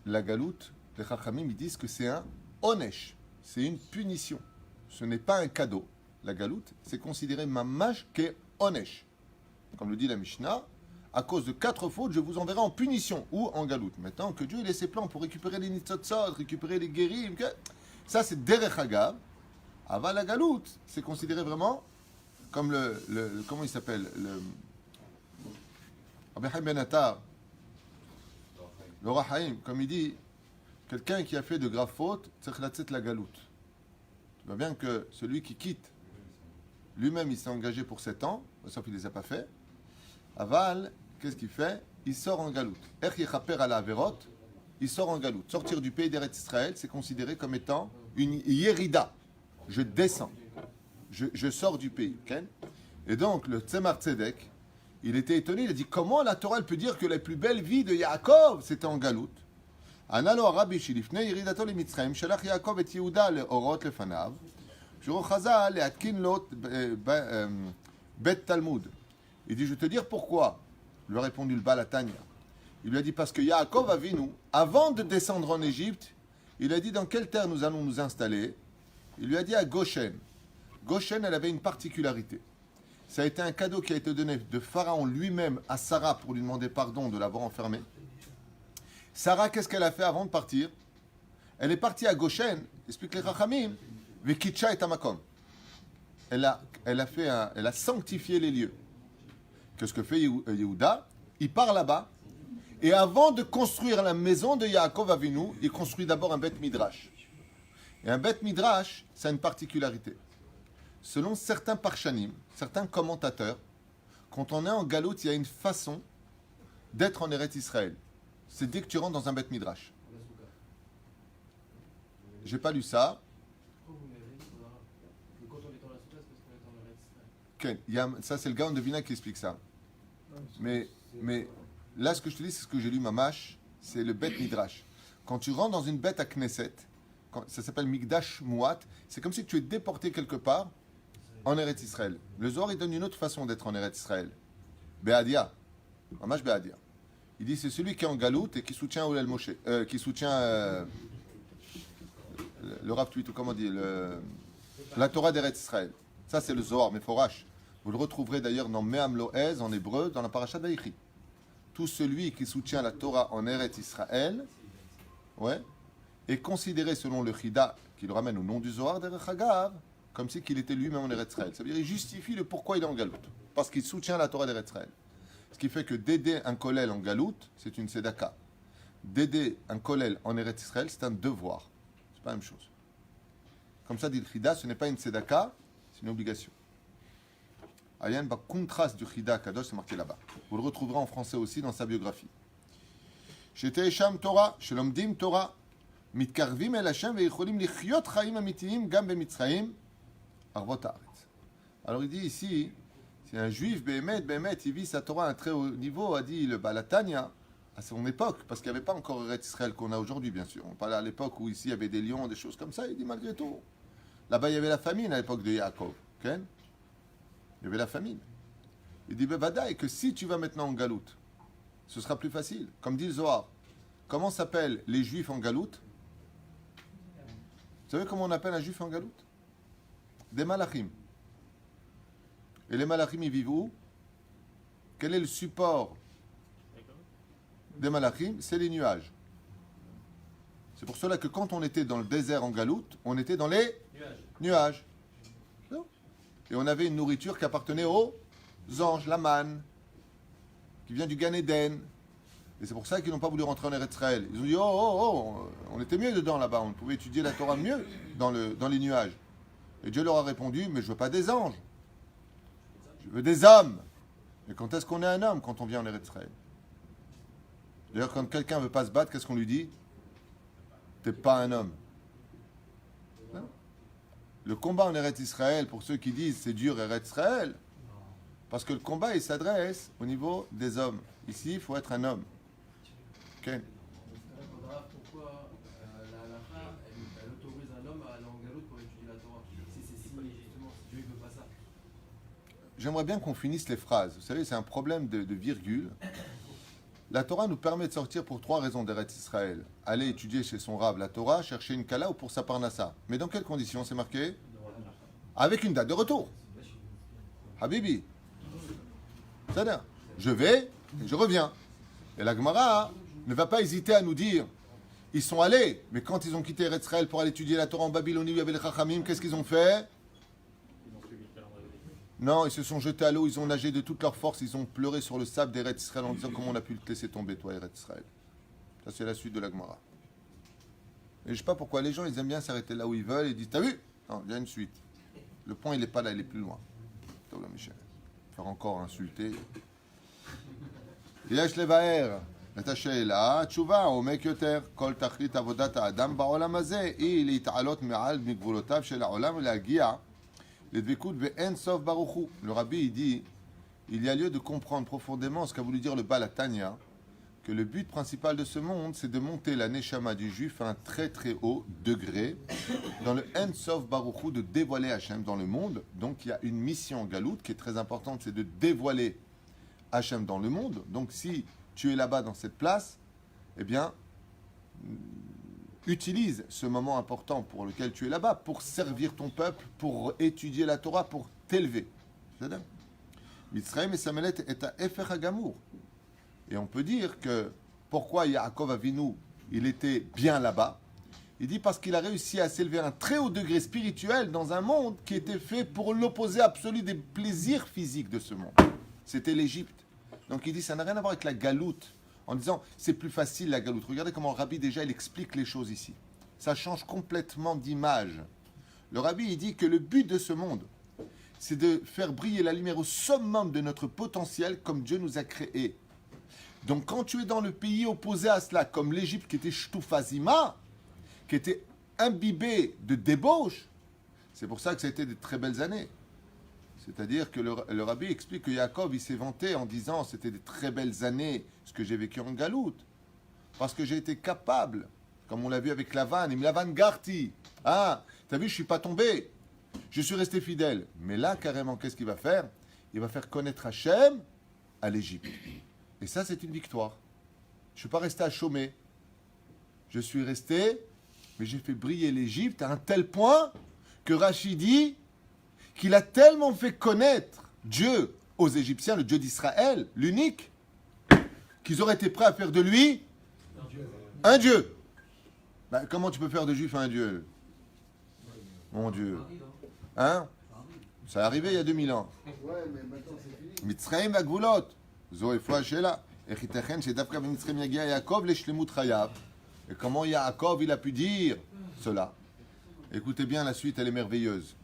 la galoute, les chachamim ils disent que c'est un onesh, c'est une punition. Ce n'est pas un cadeau. La galoute, c'est considéré mamash qu'est onesh. Comme le dit la Mishnah, à cause de 4 fautes, je vous enverrai en punition ou en galoute. Maintenant que Dieu il a ses plans pour récupérer les nitzotzot, récupérer les guérim, ça c'est derech hagav. Aval la galoute, c'est considéré vraiment comme le comment il s'appelle, le Rabbi Haim Ben Attar, le Rahaim, comme il dit, quelqu'un qui a fait de graves fautes, c'est la galoute. Tu vois bien que celui qui quitte, lui-même il s'est engagé pour 7 ans, sauf qu'il ne les a pas fait. Aval, qu'est-ce qu'il fait? Il sort en galoute. Er yechaper ala averot, il sort en galoute. Sortir du pays d'Eretz Israël, c'est considéré comme étant une yérida. Je descends. je sors du pays. Okay? Et donc, le Tzemar Tzedek, il était étonné, il a dit, comment la Torah elle peut dire que la plus belle vie de Yaakov, c'était en Galout? Analo Rabbi Shilifne, Yiridato le Mitzrayim, Shalach Yaakov et Yehuda le Orot le Fanav, Shuro Chaza le Atkin Lot Bet Talmud. Il dit, je vais te dire pourquoi. Il lui a répondu le Baal HaTanya. Il lui a dit, parce que Yaakov Avinu, avant de descendre en Égypte, il a dit, dans quelle terre nous allons nous installer? Il lui a dit à Goshen. Goshen, elle avait une particularité. Ça a été un cadeau qui a été donné de Pharaon lui-même à Sarah pour lui demander pardon de l'avoir enfermée. Sarah, qu'est-ce qu'elle a fait avant de partir? Elle est partie à Goshen, explique les Chachamim, Vekitcha et Amakom. Elle a sanctifié les lieux. Qu'est-ce que fait Yehuda? Il part là-bas, et avant de construire la maison de Yaakov Avinu, il construit d'abord un Beth Midrash. Et un Beth Midrash, ça a une particularité. Selon certains parshanim, certains commentateurs, quand on est en galoute, il y a une façon d'être en Eretz Israël. C'est dès que tu rentres dans un Beth Midrash. J'ai pas lu ça. Okay. Ça, c'est le Gaon de Vina qui explique ça. Mais là, ce que je te dis, c'est ce que j'ai lu Mamash, c'est le Beth Midrash. Quand tu rentres dans une bête à Knesset, ça s'appelle Migdash Mouat, c'est comme si tu es déporté quelque part en Eretz Israël. Le Zohar, il donne une autre façon d'être en Eretz Israël. Be'adia. Mamash Be'adia. Il dit, c'est celui qui est en galoute et qui soutient Oulel Moshe, qui soutient le Rav Tuitou, comment on dit, la Torah d'Eretz Israël. Ça, c'est le Zohar, mais Forash. Vous le retrouverez d'ailleurs dans Me'am Loez, en hébreu, dans la paracha d'Aïchi. Tout celui qui soutient la Torah en Eretz Israël, ouais, est considéré selon le Chida, qui le ramène au nom du Zohar d'Erech Hagav, comme si qu'il était lui-même en Eretz Israël. Ça veut dire qu'il justifie le pourquoi il est en galoute. Parce qu'il soutient la Torah d'Eretz Israël. Ce qui fait que d'aider un kollel en galoute, c'est une tzedaka. D'aider un kollel en Eretz Israël, c'est un devoir. C'est pas la même chose. Comme ça dit le Chida, ce n'est pas une tzedaka, c'est une obligation. Ayan ba contraste du Chida Kadosh, c'est marqué là-bas. Vous le retrouverez en français aussi dans sa biographie. Shete Esham Torah, Shelomdim Torah, Mitkarvim el Hashem ve'icholim lichyot chaim amitiyim gam bemitzrayim arvot haaretz. Alors il dit ici, si un juif Behemet, il vit sa Torah à un très haut niveau, a dit le Baal HaTanya, à son époque, parce qu'il n'y avait pas encore Eretz Israël qu'on a aujourd'hui, bien sûr. On parlait à l'époque où ici il y avait des lions, des choses comme ça. Il dit malgré tout, là-bas il y avait la famine à l'époque de Yaakov. Okay? Il y avait la famine. Il dit Bevadaï que si tu vas maintenant en galoute, ce sera plus facile. Comme dit le Zohar. Comment s'appellent les juifs en galoute? Vous savez comment on appelle un juif en galoute? Des malachim. Et les malachim, ils vivent où? Quel est le support des malachim? C'est les nuages. C'est pour cela que quand on était dans le désert en galoute, on était dans les nuages. Et on avait une nourriture qui appartenait aux anges, la manne, qui vient du Gan Eden. Et c'est pour ça qu'ils n'ont pas voulu rentrer en Eretz Israël. Ils ont dit, on était mieux dedans là-bas, on pouvait étudier la Torah mieux dans les nuages. Et Dieu leur a répondu, mais je veux pas des anges, je veux des hommes. Et quand est-ce qu'on est un homme? Quand on vient en Eretz Israël. D'ailleurs, quand quelqu'un ne veut pas se battre, qu'est-ce qu'on lui dit? T'es pas un homme. Non. Le combat en Eretz Israël, pour ceux qui disent c'est dur Eretz Israël, parce que le combat il s'adresse au niveau des hommes. Ici, il faut être un homme. Ken. Pourquoi la halakha, elle autorise un homme à aller en galoute pour étudier la Torah? Si justement, si Dieu ne veut pas ça. J'aimerais bien qu'on finisse les phrases. Vous savez, c'est un problème de virgule. La Torah nous permet de sortir pour 3 raisons d'Eretz Israël. Aller étudier chez son Rav la Torah, chercher une Kala ou pour sa Parnassa. Mais dans quelles conditions c'est marqué? Avec une date de retour. Habibi. C'est-à-dire, je vais et je reviens. Et la Gemara ne va pas hésiter à nous dire, ils sont allés, mais quand ils ont quitté Eretz Israël pour aller étudier la Torah en Babylonie, où il y avait les Chachamim, qu'est-ce qu'ils ont fait? Non, ils se sont jetés à l'eau, ils ont nagé de toute leur force, ils ont pleuré sur le sable d'Eretz Israël en disant comment on a pu te laisser tomber, toi, Eretz Israël. Ça, c'est la suite de la Gemara. Et je ne sais pas pourquoi les gens, ils aiment bien s'arrêter là où ils veulent et disent, t'as vu? Non, il y a une suite. Le point, il n'est pas là, il est plus loin. Toula Michel. Faire encore insulter. יש לבאר את השאלה, התשובה, עומק יותר, כל תכלית עבודת האדם בעולם הזה היא להתעלות מעל מגבולותיו של העולם ולהגיע Les dvekut ve'en sof baruchu. Le rabbi, il dit, il y a lieu de comprendre profondément ce qu'a voulu dire le Baal HaTanya, que le but principal de ce monde, c'est de monter la neshama du juif à un très très haut degré, dans le en sof baruchu, de dévoiler Hachem dans le monde. Donc il y a une mission galoute qui est très importante, c'est de dévoiler Hachem dans le monde. Donc si tu es là-bas dans cette place, eh bien, utilise ce moment important pour lequel tu es là-bas, pour servir ton peuple, pour étudier la Torah, pour t'élever. C'est-à-dire, Mitzrayim et Samelet est à Efer HaGamour. Et on peut dire que pourquoi Yaakov Avinu, il était bien là-bas. Il dit parce qu'il a réussi à s'élever à un très haut degré spirituel dans un monde qui était fait pour l'opposé absolu des plaisirs physiques de ce monde. C'était l'Égypte. Donc il dit ça n'a rien à voir avec la galoute. En disant c'est plus facile la galoute. Regardez comment le Rabbi déjà il explique les choses ici. Ça change complètement d'image. Le Rabbi il dit que le but de ce monde, c'est de faire briller la lumière au summum de notre potentiel comme Dieu nous a créés. Donc quand tu es dans le pays opposé à cela, comme l'Égypte qui était Shtufazima, qui était imbibée de débauche, c'est pour ça que ça a été de très belles années. C'est-à-dire que le Rabbi explique que Yaakov, il s'est vanté en disant c'était des très belles années, ce que j'ai vécu en galoute. Parce que j'ai été capable, comme on l'a vu avec Lavan, il me Lavan Garti. Ah, t'as vu, je ne suis pas tombé. Je suis resté fidèle. Mais là, carrément, qu'est-ce qu'il va faire? Il va faire connaître Hachem à l'Égypte. Et ça, c'est une victoire. Je ne suis pas resté à chômer. Je suis resté, mais j'ai fait briller l'Égypte à un tel point que Rachid dit qu'il a tellement fait connaître Dieu aux Égyptiens, le Dieu d'Israël, l'unique, qu'ils auraient été prêts à faire de lui un Dieu. Ben, comment tu peux faire de Juif un Dieu? Mon Dieu. Hein? Ça est arrivé il y a 2000 ans. Ouais, mais maintenant c'est fini. Mitzrayim v'agvulot. Zo efo hashela. Ech yitechen shedavka b'Mitzrayim yagia Yaakov leshlemut chayav. Et comment Yaakov il a pu dire cela? Écoutez bien, la suite elle est merveilleuse.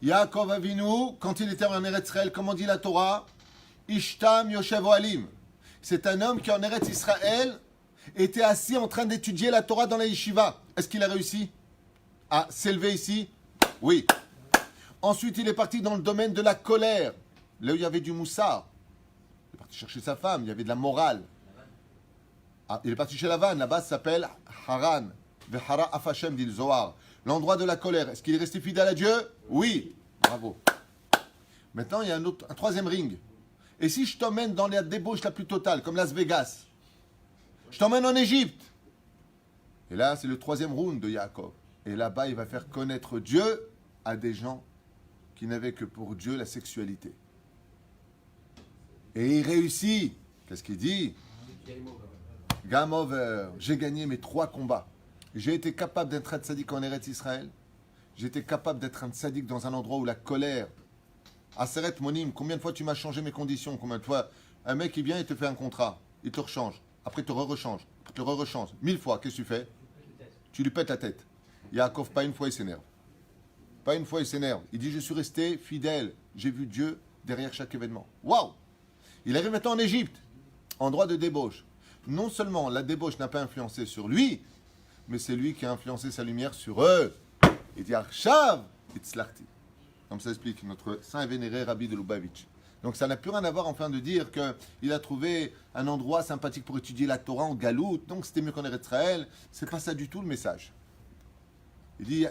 Yaakov Avinu, quand il était en Eretz Israël, comment dit la Torah? Ishtam Yoshev Ohalim. C'est un homme qui en Eretz Israël était assis en train d'étudier la Torah dans la yeshiva. Est-ce qu'il a réussi à s'élever ici? Oui. Ensuite, il est parti dans le domaine de la colère, là où il y avait du moussard. Il est parti chercher sa femme, il y avait de la morale. Ah, il est parti chez Lavan, là-bas ça s'appelle Haran. Vehara Afashem, dit le Zohar. L'endroit de la colère. Est-ce qu'il est resté fidèle à Dieu? Oui. Bravo. Maintenant, il y a un troisième ring. Et si je t'emmène dans la débauche la plus totale, comme Las Vegas, je t'emmène en Égypte. Et là, c'est le troisième round de Yaakov. Et là-bas, il va faire connaître Dieu à des gens qui n'avaient que pour Dieu la sexualité. Et il réussit. Qu'est-ce qu'il dit? Game over. J'ai gagné mes 3 combats. J'ai été capable d'être un tzaddik en Eretz Israël. J'ai été capable d'être un tzaddik dans un endroit où la colère. Aseret Monim, combien de fois tu m'as changé mes conditions? Combien de fois un mec il vient, il te fait un contrat, il te rechange, après il te rechange, après il te rechange. 1000 fois, qu'est-ce que tu fais? Tu lui pètes la tête. Yaakov, pas une fois il s'énerve. Pas une fois il s'énerve. Il dit je suis resté fidèle. J'ai vu Dieu derrière chaque événement. Waouh! Il arrive maintenant en Égypte, endroit de débauche. Non seulement la débauche n'a pas influencé sur lui, mais c'est lui qui a influencé sa lumière sur eux. Il dit Arshav itzlachti. Comme ça explique notre saint et vénéré Rabbi de Lubavitch. Donc ça n'a plus rien à voir enfin de dire qu'il a trouvé un endroit sympathique pour étudier la Torah en galoute, donc c'était mieux qu'en Eretz Israël. C'est pas ça du tout le message. Il dit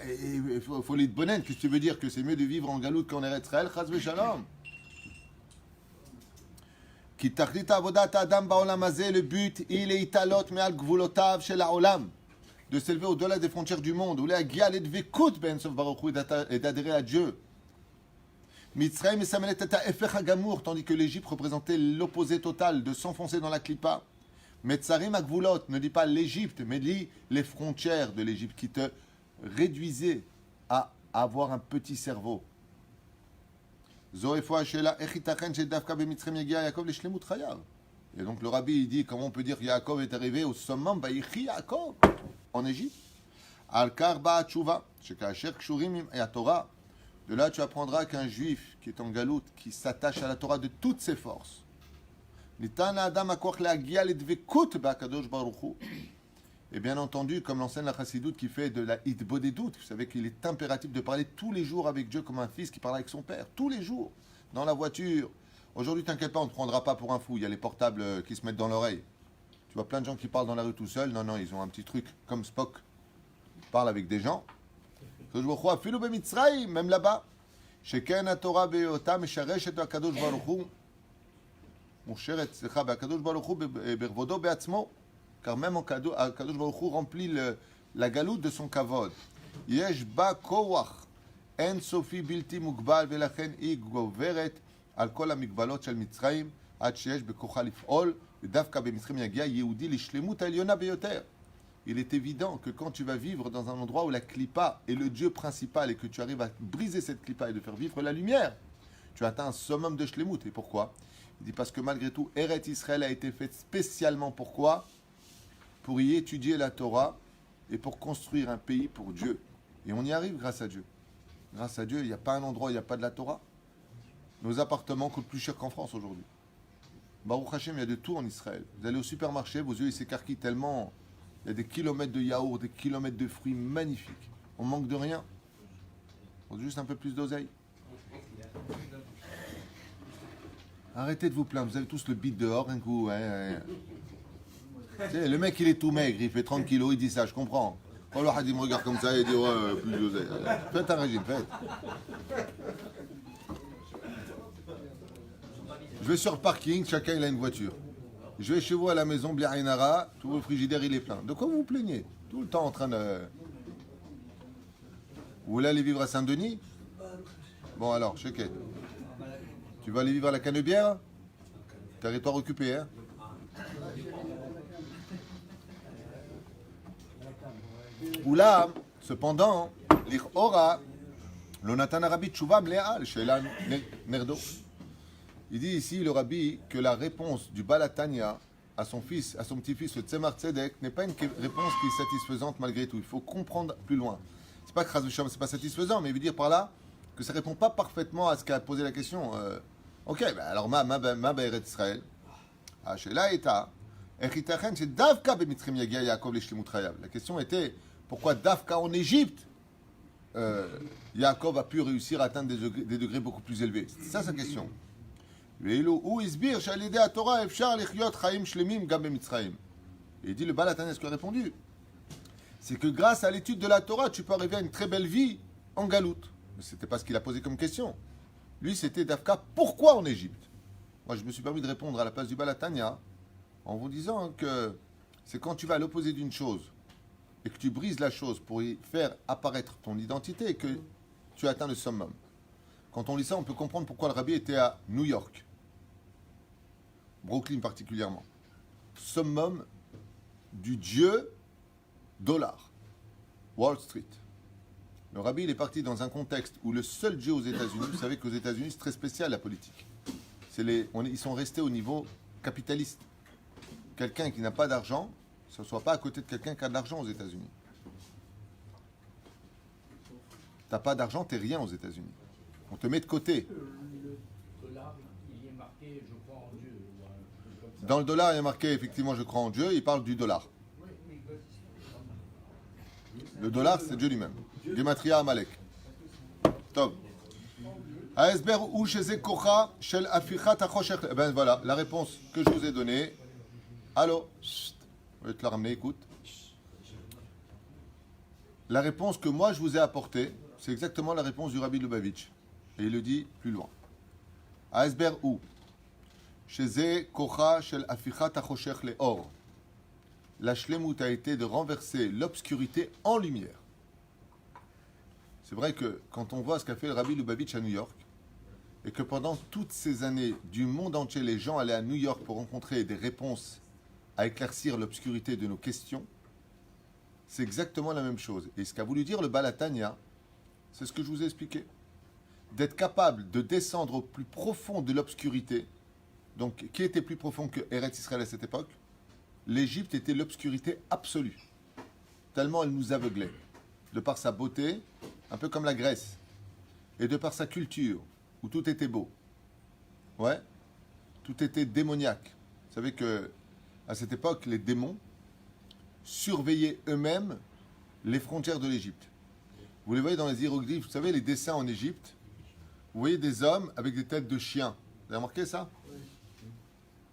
il faut l'itbonen. Qu'est-ce que tu veux dire? Que c'est mieux de vivre en galoute qu'en Eretz Israël? Chas v'shalom. Ki tachlit avodat adam ba'olam hazeh, le but il est italot me'al gvulotav shel ha'olam, de s'élever au-delà des frontières du monde, ou להגיע לדבקות באין סוף ברוך הוא et d'adhérer à Dieu. Mitzrayim et Samelet étaient à Efer HaGamour, tandis que l'Égypte représentait l'opposé total, de s'enfoncer dans la clipa. Metzarim Agvulot ne dit pas l'Égypte, mais dit les frontières de l'Égypte qui te réduisaient à avoir un petit cerveau. Et donc le rabbi il dit comment on peut dire que Yaakov est arrivé au summum Vayichi Yaakov en Égypte. Al-Kar Ba'a Tshuva, Shekasher Kshurim et à Torah. De là, tu apprendras qu'un juif qui est en galoute, qui s'attache à la Torah de toutes ses forces, Et bien entendu, comme l'enseigne la chassidoute qui fait de la hitbodedout, vous savez qu'il est impératif de parler tous les jours avec Dieu comme un fils qui parle avec son père, tous les jours, dans la voiture. Aujourd'hui, t'inquiète pas, on ne te prendra pas pour un fou, il y a les portables qui se mettent dans l'oreille. Tu vois plein de gens qui parlent dans la rue tout seuls, non, ils ont un petit truc comme Spock, ils parlent avec des gens. Même là-bas, שכן התורה בהיותה משרשת הקדוש ברוך הוא, מושרת, סליחה, והקדוש ברוך הוא בכבודו בעצמו, car même הקדוש ברוך הוא remplit la galoute de son כבוד. יש בה כוח אין סופי בלתי מוגבל, ולכן היא גוברת על כל המגבלות של מצרים, עד שיש בכוחה לפעול, ודווקא במצרים יגיע יהודי לשלמות העליונה ביותר. Il est évident que quand tu vas vivre dans un endroit où la clipa est le Dieu principal et que tu arrives à briser cette clipa et de faire vivre la lumière, tu atteins un summum de shlemut. Et pourquoi? Il dit parce que malgré tout, Eretz Israël a été fait spécialement pourquoi? Pour y étudier la Torah et pour construire un pays pour Dieu. Et on y arrive grâce à Dieu. Grâce à Dieu, il n'y a pas un endroit où il n'y a pas de la Torah. Nos appartements coûtent plus cher qu'en France aujourd'hui. Baruch Hashem, il y a de tout en Israël. Vous allez au supermarché, vos yeux ils s'écarquillent tellement. Il y a des kilomètres de yaourts, des kilomètres de fruits magnifiques. On manque de rien. On a juste un peu plus d'oseille. Arrêtez de vous plaindre. Vous avez tous le bide dehors un coup. Tu sais, le mec, il est tout maigre. Il fait 30 kilos. Il dit ça, je comprends. Quand le hadith me regarde comme ça, il dit ouais, plus d'oseille. Faites un régime, faites. Je vais sur le parking. Chacun, il a une voiture. Je vais chez vous à la maison, Bliaïnara, tout le frigidaire il est plein. De quoi vous vous plaignez? Tout le temps en train de... Vous voulez aller vivre à Saint-Denis? Bon alors, Cheket. Tu vas aller vivre à la Canebière? Territoire occupé, hein? Ou là, cependant, l'Ichora, l'Onatan Arabi Tchouva Mleal, Sheila Nerdo. Il dit ici, le rabbi, que la réponse du Balatania à son fils, à son petit-fils, le Tzemar Tzedek, n'est pas une réponse qui est satisfaisante malgré tout. Il faut comprendre plus loin. C'est pas que Chaz v'Shalom, c'est pas satisfaisant, mais il veut dire par là que ça répond pas parfaitement à ce qu'a posé la question. Ok, ben alors ma Eretz Israël, Sheila Eta, Echitachen, c'est Davka b'Mitzrim Yagia Yaakov l'Ishlimut Chayav. La question était pourquoi Davka en Égypte, Yaakov a pu réussir à atteindre des degrés beaucoup plus élevés. C'est ça sa question. Et il dit le Balatania, ce qu'il a répondu, c'est que grâce à l'étude de la Torah, tu peux arriver à une très belle vie en galoute. Mais ce n'était pas ce qu'il a posé comme question. Lui, c'était Dafka, pourquoi en Égypte? Moi, je me suis permis de répondre à la place du Balatania en vous disant que c'est quand tu vas à l'opposé d'une chose et que tu brises la chose pour y faire apparaître ton identité que tu atteins le summum. Quand on lit ça, on peut comprendre pourquoi le rabbi était à New York. Brooklyn particulièrement. Summum du dieu dollar. Wall Street. Le rabbi, il est parti dans un contexte où le seul dieu aux États-Unis, vous savez qu'aux États-Unis, c'est très spécial la politique. Ils sont restés au niveau capitaliste. Quelqu'un qui n'a pas d'argent, ça ne soit pas à côté de quelqu'un qui a de l'argent aux États-Unis. T'as pas d'argent, t'es rien aux États-Unis. On te met de côté. Le dollar, il y est marqué, je crois en Dieu. Dans le dollar, il y a marqué effectivement je crois en Dieu. Il parle du dollar. Le dollar, c'est Dieu lui-même. Gematria Amalek. Top. Ben voilà, la réponse que je vous ai donnée. Allô? Je vais te la ramener, écoute. La réponse que moi je vous ai apportée, c'est exactement la réponse du Rabbi Lubavitch. Et il le dit plus loin. Aesber ou Sheze kocha shel afichat hachoshech leor. La shlemut a été de renverser l'obscurité en lumière. C'est vrai que quand on voit ce qu'a fait le Rabbi Lubavitch à New York, et que pendant toutes ces années du monde entier, les gens allaient à New York pour rencontrer des réponses à éclaircir l'obscurité de nos questions, c'est exactement la même chose. Et ce qu'a voulu dire le Balatania, c'est ce que je vous ai expliqué. D'être capable de descendre au plus profond de l'obscurité. Donc, qui était plus profond que Eretz Israël à cette époque? L'Égypte était l'obscurité absolue. Tellement elle nous aveuglait. De par sa beauté, un peu comme la Grèce. Et de par sa culture, où tout était beau. Ouais. Tout était démoniaque. Vous savez que à cette époque, les démons surveillaient eux-mêmes les frontières de l'Égypte. Vous les voyez dans les hiéroglyphes, vous savez, les dessins en Égypte. Vous voyez des hommes avec des têtes de chiens. Vous avez remarqué ça?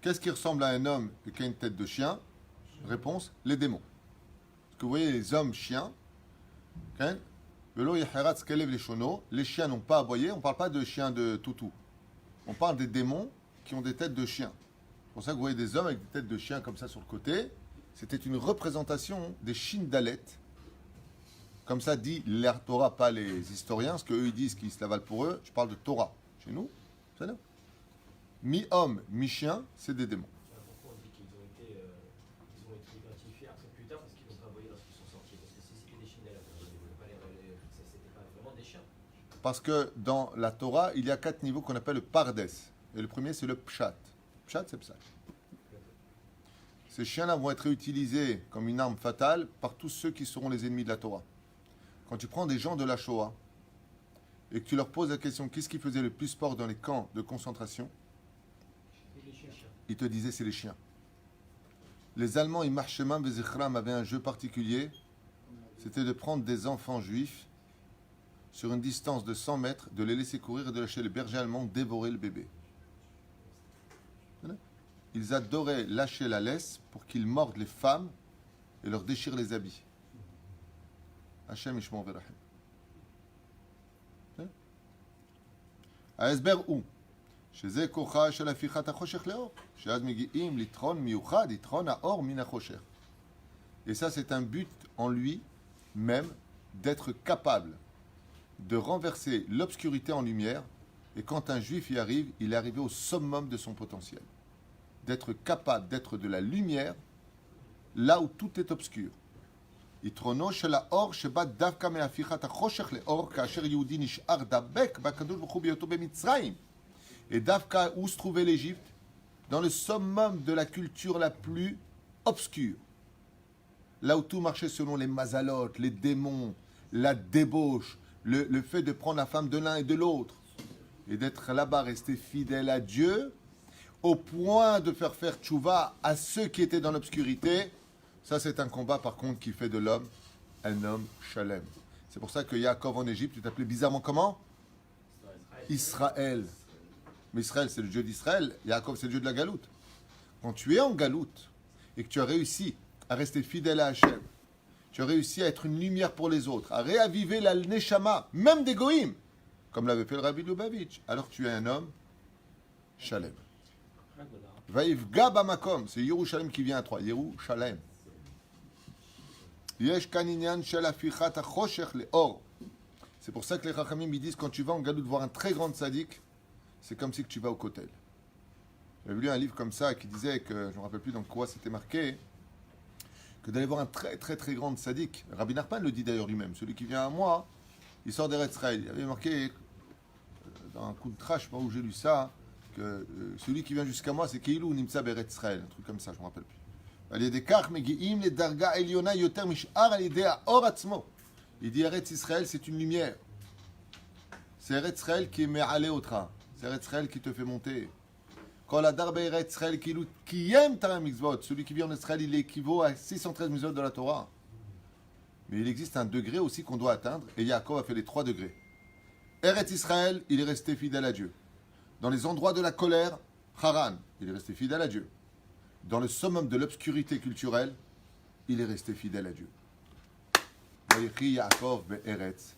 Qu'est-ce qui ressemble à un homme et qui a une tête de chien? Réponse, les démons. Parce que vous voyez les hommes chiens. Les chiens n'ont pas aboyé. On ne parle pas de chiens de toutou. On parle des démons qui ont des têtes de chiens. C'est pour ça que vous voyez des hommes avec des têtes de chiens comme ça sur le côté. C'était une représentation des Shindalet. Comme ça dit la Torah, pas les historiens, ce qu'eux ils disent qu'ils se l'avalent pour eux. Je parle de Torah. Chez nous, c'est là. Mi-homme, mi-chien, c'est des démons. Pourquoi on dit qu'ils ont été identifiés après plus tard parce qu'ils n'ont pas voyé lorsqu'ils sont sortis? Parce que si c'était des chiens, c'était pas vraiment des chiens. Parce que dans la Torah, il y a 4 niveaux qu'on appelle le pardes. Et le premier, c'est le pshat. Pshat, c'est pshat. Ces chiens-là vont être utilisés comme une arme fatale par tous ceux qui seront les ennemis de la Torah. Quand tu prends des gens de la Shoah et que tu leur poses la question qu'est-ce qui faisait le plus sport dans les camps de concentration, ils te disaient c'est les chiens. Les Allemands, Imachemam Vezichram, avaient un jeu particulier, c'était de prendre des enfants juifs sur une distance de 100 mètres, de les laisser courir et de lâcher les bergers allemands dévorer le bébé. Ils adoraient lâcher la laisse pour qu'ils mordent les femmes et leur déchirent les habits. Hachem Ishmor Verachem. ההסבר הוא שזה כוחה של הפיכת החושך לאור, שאז מגיעים ליתרון מיוחד, יתרון האור מן החושך. Et ça, c'est un but en lui-même d'être capable de renverser l'obscurité en lumière. Et quand un juif y arrive, il est arrivé au summum de son potentiel. D'être capable d'être de la lumière là où tout est obscur. יתרונו של האור שבא דווקא מהפיכת החושך לאור כאשר יהודי נשאר דבק בקדוש ברוך הוא בהיותו במצרים. Et דווקא où se trouvait l'Égypte? Dans le summum de la culture la plus obscure. Là où tout marchait selon les mazalotes, les démons, la débauche, le fait de prendre la femme de l'un et de l'autre. Et d'être là-bas, resté fidèle à Dieu, au point de faire tchouva à ceux qui étaient dans l'obscurité. Ça, c'est un combat, par contre, qui fait de l'homme un homme shalem. C'est pour ça que Yaakov en Égypte, tu t'appelais bizarrement comment? Israël. Mais Israël, c'est le Dieu d'Israël. Yaakov, c'est le Dieu de la galoute. Quand tu es en galoute et que tu as réussi à rester fidèle à Hachem, tu as réussi à être une lumière pour les autres, à réaviver la neshama, même des goïms, comme l'avait fait le Rabbi Lubavitch, alors tu es un homme shalem. Vaïvga bamakom, c'est Yerushalem qui vient à toi. Yerushalem. C'est pour ça que les Chachamim disent quand tu vas en galoute voir un très grand tzaddik, c'est comme si que tu vas au kotel. J'avais lu un livre comme ça qui disait que, je ne me rappelle plus dans quoi c'était marqué, que d'aller voir un très très très grand tzaddik. Rabbi Nachman le dit d'ailleurs lui-même, celui qui vient à moi, il sort d'Eretz Israël. Il avait marqué dans un coup de trash, je sais pas où j'ai lu ça, que celui qui vient jusqu'à moi c'est Keilou Nimtsa Beretz Israël, un truc comme ça, je ne me rappelle plus. Il dit Eretz Israël, c'est une lumière. C'est Eretz Israël qui est me'alé au train. C'est Eretz Israël qui te fait monter. Celui qui vit en Israël, il équivaut à 613 mitzvot de la Torah. Mais il existe un degré aussi qu'on doit atteindre, et Yaakov a fait les 3 degrés. Eretz Israël, il est resté fidèle à Dieu. Dans les endroits de la colère, Haran, il est resté fidèle à Dieu. Dans le summum de l'obscurité culturelle, il est resté fidèle à Dieu. Yaakov be'eretz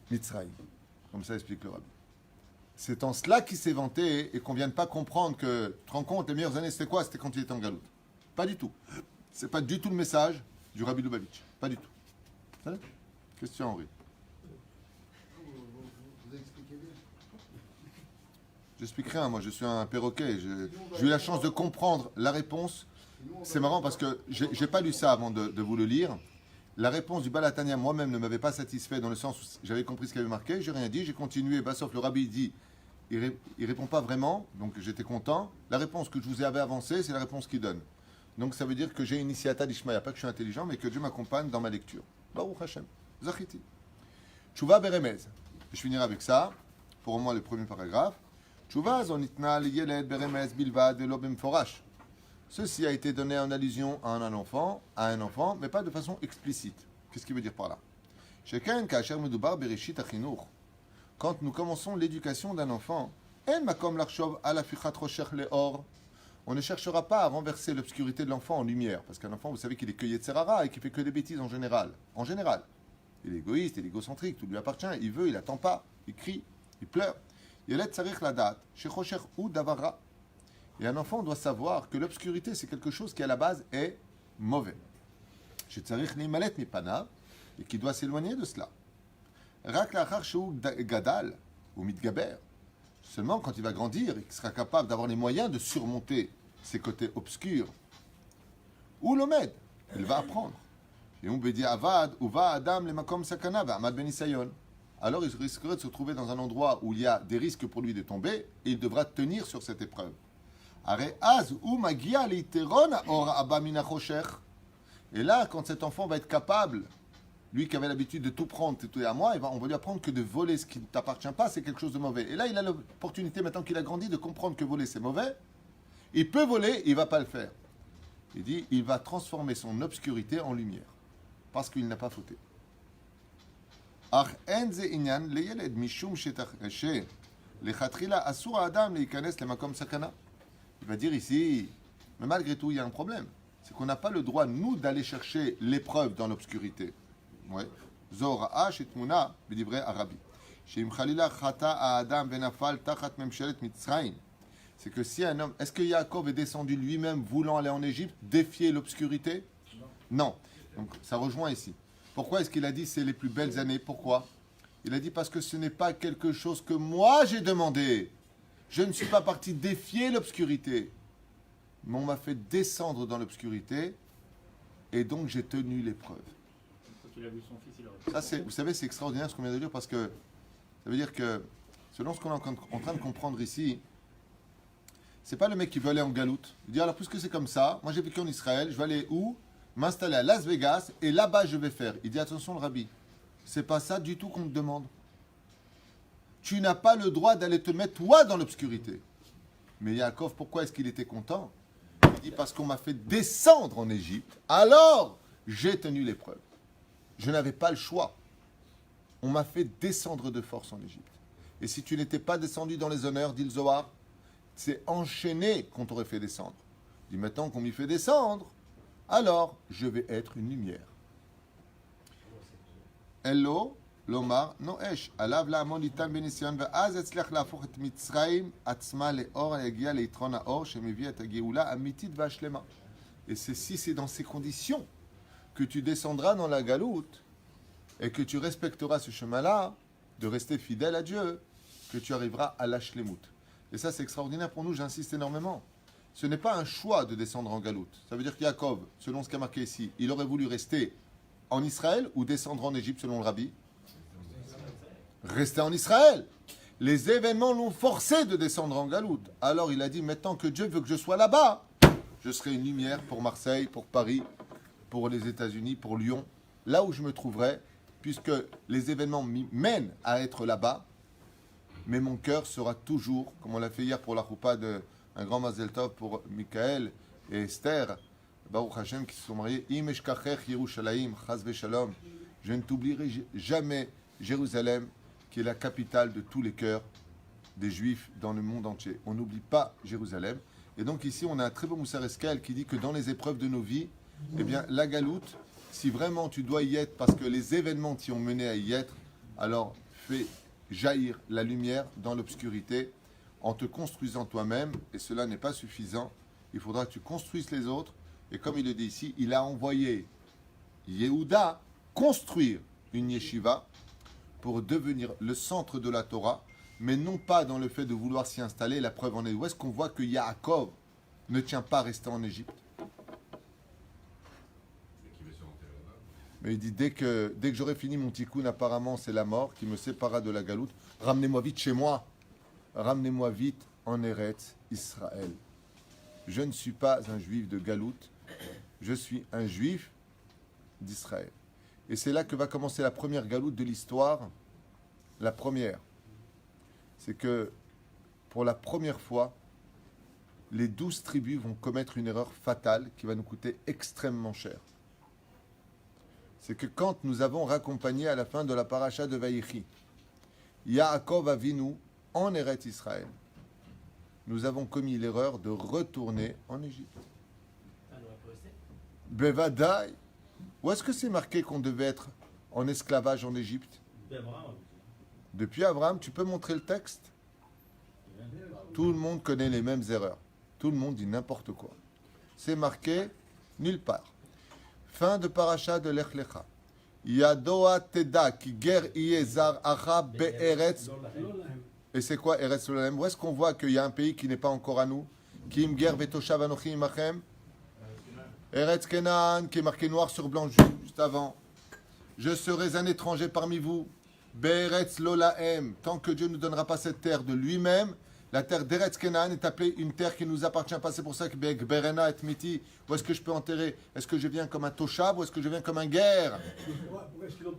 Mitzrayim. Comme ça explique le Rabbi. C'est en cela qu'il s'est vanté et qu'on ne vienne pas comprendre que, tu te rends compte, les meilleures années, c'était quoi? C'était quand il était en galoute. Pas du tout. C'est pas du tout le message du Rabbi Lubavitch. Pas du tout. Allez. Question Henri. Vous expliquez bien. J'explique rien, moi je suis un perroquet. J'ai eu la chance de comprendre la réponse. C'est marrant parce que j'ai pas lu ça avant de vous le lire. La réponse du Balatania moi-même ne m'avait pas satisfait dans le sens où j'avais compris ce qu'il avait marqué, j'ai rien dit, j'ai continué. Sauf le Rabbi dit, il répond pas vraiment, donc j'étais content. La réponse que je vous avais avancée, c'est la réponse qu'il donne. Donc ça veut dire que j'ai une initiata d'Ishmaïa, pas que je suis intelligent, mais que Dieu m'accompagne dans ma lecture. Baruch Hashem. Zachiti. Tchouva beremez. Je finirai avec ça, pour au moins le premier paragraphe. Tchouva zonitna liyeled beremez bilvad de l'obem forash. Ceci a été donné en allusion à un enfant, mais pas de façon explicite. Qu'est-ce qu'il veut dire par là? Chacun kasher medubar bereshit achinour. Quand nous commençons l'éducation d'un enfant, en makom l'archov ala fichat rocher leor. On ne cherchera pas à renverser l'obscurité de l'enfant en lumière, parce qu'un enfant, vous savez qu'il est cueilli de serrara et qu'il fait que des bêtises en général. En général, il est égoïste, il est égocentrique, tout lui appartient, il veut, il attend pas, il crie, il pleure. Yelet tsarich la date, shechocher ou davara. Et un enfant doit savoir que l'obscurité, c'est quelque chose qui, à la base, est mauvais. Shetzarich ni malet ni pana, et qui doit s'éloigner de cela. Rak lachar sheu gadal, ou mitgaber. Seulement quand il va grandir et qu'il sera capable d'avoir les moyens de surmonter ses côtés obscurs. Ou l'omed, il va apprendre. Et on peut dire avad, ou va adam le makom sakana, va amad benisayon. Alors il risquerait de se trouver dans un endroit où il y a des risques pour lui de tomber, et il devra tenir sur cette épreuve. Et là, quand cet enfant va être capable, lui qui avait l'habitude de tout prendre, tout est à moi, on va lui apprendre que de voler ce qui ne t'appartient pas, c'est quelque chose de mauvais. Et là, il a l'opportunité, maintenant qu'il a grandi, de comprendre que voler, c'est mauvais. Il peut voler, il ne va pas le faire. Il dit, il va transformer son obscurité en lumière, parce qu'il n'a pas fauté. Il va dire ici, mais malgré tout, il y a un problème. C'est qu'on n'a pas le droit, nous, d'aller chercher l'épreuve dans l'obscurité. Ouais. Zora'a shetmuna b'divrei Arabi. Sheim chalila chata Adam venafal tachat memshelet Mitzrayim. C'est que si un homme, est-ce que Yaakov est descendu lui-même voulant aller en Égypte, défier l'obscurité? Non. Donc ça rejoint ici. Pourquoi est-ce qu'il a dit c'est les plus belles années? Pourquoi? Il a dit parce que ce n'est pas quelque chose que moi j'ai demandé. Je ne suis pas parti défier l'obscurité. Mais on m'a fait descendre dans l'obscurité et donc j'ai tenu l'épreuve. Quand il a vu son fils, il aurait... Ça, vous savez, c'est extraordinaire ce qu'on vient de dire parce que ça veut dire que selon ce qu'on est en train de comprendre ici, c'est pas le mec qui veut aller en galoute. Il dit alors puisque c'est comme ça, moi j'ai vécu en Israël, je vais aller où? M'installer à Las Vegas et là-bas je vais faire. Il dit attention le rabbi, c'est pas ça du tout qu'on te demande. Tu n'as pas le droit d'aller te mettre toi dans l'obscurité. Mais Yaakov, pourquoi est-ce qu'il était content? Il dit parce qu'on m'a fait descendre en Égypte, alors j'ai tenu l'épreuve. Je n'avais pas le choix. On m'a fait descendre de force en Égypte. Et si tu n'étais pas descendu dans les honneurs, dit le Zohar, c'est enchaîné qu'on t'aurait fait descendre. Il dit maintenant qu'on m'y fait descendre, alors je vais être une lumière. Hello, lomar noesh, alav la amonitan benisyan ve'az etzlech להפוך את מצרים עצמה לאור היגיע ליתרון האור שמביא את הגאולה אמיתית והשלמה. Et c'est si c'est dans ces conditions que tu descendras dans la galoute et que tu respecteras ce chemin-là, de rester fidèle à Dieu, que tu arriveras à la shlemut. Et ça, c'est extraordinaire pour nous, j'insiste énormément. Ce n'est pas un choix de descendre en galoute. Ça veut dire que Yaakov, selon ce qui est marqué ici, il aurait voulu rester en Israël ou descendre en Égypte selon le rabbi? Rester en Israël. Les événements l'ont forcé de descendre en galoute. Alors il a dit, maintenant que Dieu veut que je sois là-bas, je serai une lumière pour Marseille, pour Paris, pour les États-Unis, pour Lyon, là où je me trouverai, puisque les événements m'y mènent à être là-bas, mais mon cœur sera toujours, comme on l'a fait hier pour la choupa d'un grand Mazel Tov pour Michael et Esther, Baruch Hashem, qui se sont mariés, Im eshkachech Yerushalayim, chas v'shalom, je ne t'oublierai jamais Jérusalem, qui est la capitale de tous les cœurs des Juifs dans le monde entier. On n'oublie pas Jérusalem. Et donc ici, on a un très beau Moussar Eskel qui dit que dans les épreuves de nos vies, eh bien, la galoute, si vraiment tu dois y être parce que les événements t'y ont mené à y être, alors fais jaillir la lumière dans l'obscurité en te construisant toi-même, et cela n'est pas suffisant. Il faudra que tu construises les autres. Et comme il le dit ici, il a envoyé Yehuda construire une yeshiva pour devenir le centre de la Torah, mais non pas dans le fait de vouloir s'y installer. La preuve en est où est-ce qu'on voit que Yaakov ne tient pas à rester en Égypte. Mais il dit, dès que j'aurai fini mon tikkun, apparemment c'est la mort qui me séparera de la galoute. Ramenez-moi vite chez moi. Ramenez-moi vite en Eretz Israël. Je ne suis pas un juif de galoute. Je suis un juif d'Israël. Et c'est là que va commencer la première galoute de l'histoire. La première. C'est que pour la première fois, les 12 tribus vont commettre une erreur fatale qui va nous coûter extrêmement cher. C'est que quand nous avons raccompagné à la fin de la paracha de Vaïchi, Yaakov Avinu en Eretz Israël, nous avons commis l'erreur de retourner en Égypte. Bevadaï. Où est-ce que c'est marqué qu'on devait être en esclavage en Égypte? Depuis Abraham, tu peux montrer le texte? Tout le monde connaît les mêmes erreurs. Tout le monde dit n'importe quoi. C'est marqué nulle part. Fin de paracha de Lech Lecha. Yadoa teda ki ger yezar acha be'eretz. Et c'est quoi Eretz Lolahem? Où est-ce qu'on voit qu'il y a un pays qui n'est pas encore à nous? Kim ger vetoshav anochi imachem. Eretz Kenan, qui est marqué noir sur blanc juste avant. Je serai un étranger parmi vous. Be'eretz Lolahem. Tant que Dieu ne nous donnera pas cette terre de lui-même, la terre d'Eretz Kenan est appelée une terre qui ne nous appartient pas. C'est pour ça que Berena et Miti, où est-ce que je peux enterrer? Est-ce que je viens comme un Toshav ou est-ce que je viens comme un guerre?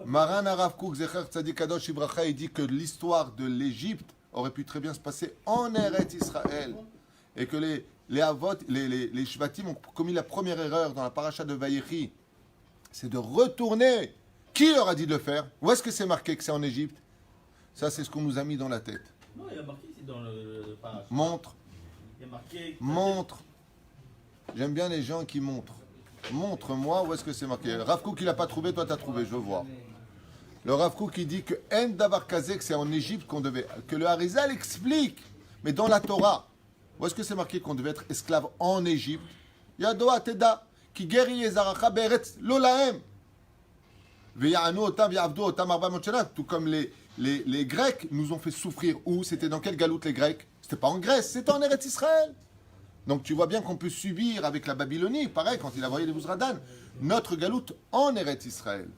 Maran Arav Kouk Zecher Tzadik Kadosh Ibracha, il dit que l'histoire de l'Égypte aurait pu très bien se passer en Eretz Israël. Et que les Avot, les Shvatim ont commis la première erreur dans la paracha de Vaïchi. C'est de retourner. Qui leur a dit de le faire? Où est-ce que c'est marqué que c'est en Égypte? Ça, c'est ce qu'on nous a mis dans la tête. Non, il y a marqué ici dans le paracha. Montre. Il y a marqué. Montre. J'aime bien les gens qui montrent. Montre-moi où est-ce que c'est marqué. Rav Kook, il n'a pas trouvé, toi tu as trouvé, je veux voir. Le Rav Kook, il dit que En Davar Kazé, que c'est en Égypte qu'on devait. Que le Harizal explique. Mais dans la Torah, où est-ce que c'est marqué qu'on devait être esclave en Égypte? Yadoa Teda, qui guérit Yezaracha Beretz Lolahem. Veyanu Otam, Yavdu Otam Arba Mochana. Tout comme les Grecs nous ont fait souffrir. Où? C'était dans quelle galoute les Grecs? C'était pas en Grèce, c'était en Eretz Israël. Donc tu vois bien qu'on peut subir avec la Babylonie, pareil, quand il a envoyé les Bouzradan, notre galoute en Eretz Israël.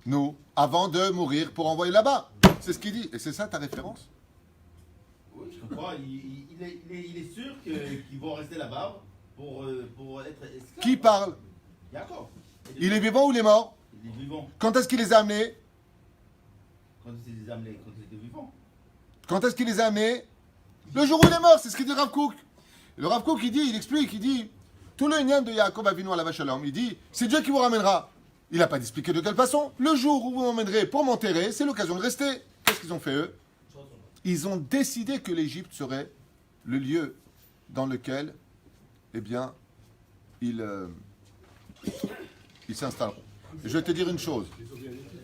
Nous, avant de mourir pour envoyer là-bas. C'est ce qu'il dit. Et c'est ça ta référence? Oui, je comprends. Il est sûr qu'ils vont rester là-bas pour être esclaves. Qui parle? D'accord. Il est vivant ou il est mort? Il est vivant. Quand est-ce qu'il les a amenés? Quand il les a amenés, quand il était vivant. Quand est-ce qu'il les a amenés? Le jour où il est mort, c'est ce qu'il dit Rav Kook. Le Rav Kook, il explique, il dit, tout le nian de Yaakov Avinu à la Vachalom, il dit, c'est Dieu qui vous ramènera. Il n'a pas expliqué de quelle façon. Le jour où vous m'emmènerez pour m'enterrer, c'est l'occasion de rester. Qu'est-ce qu'ils ont fait eux? Ils ont décidé que l'Égypte serait le lieu dans lequel, eh bien, ils s'installeront. Et je vais te dire une chose.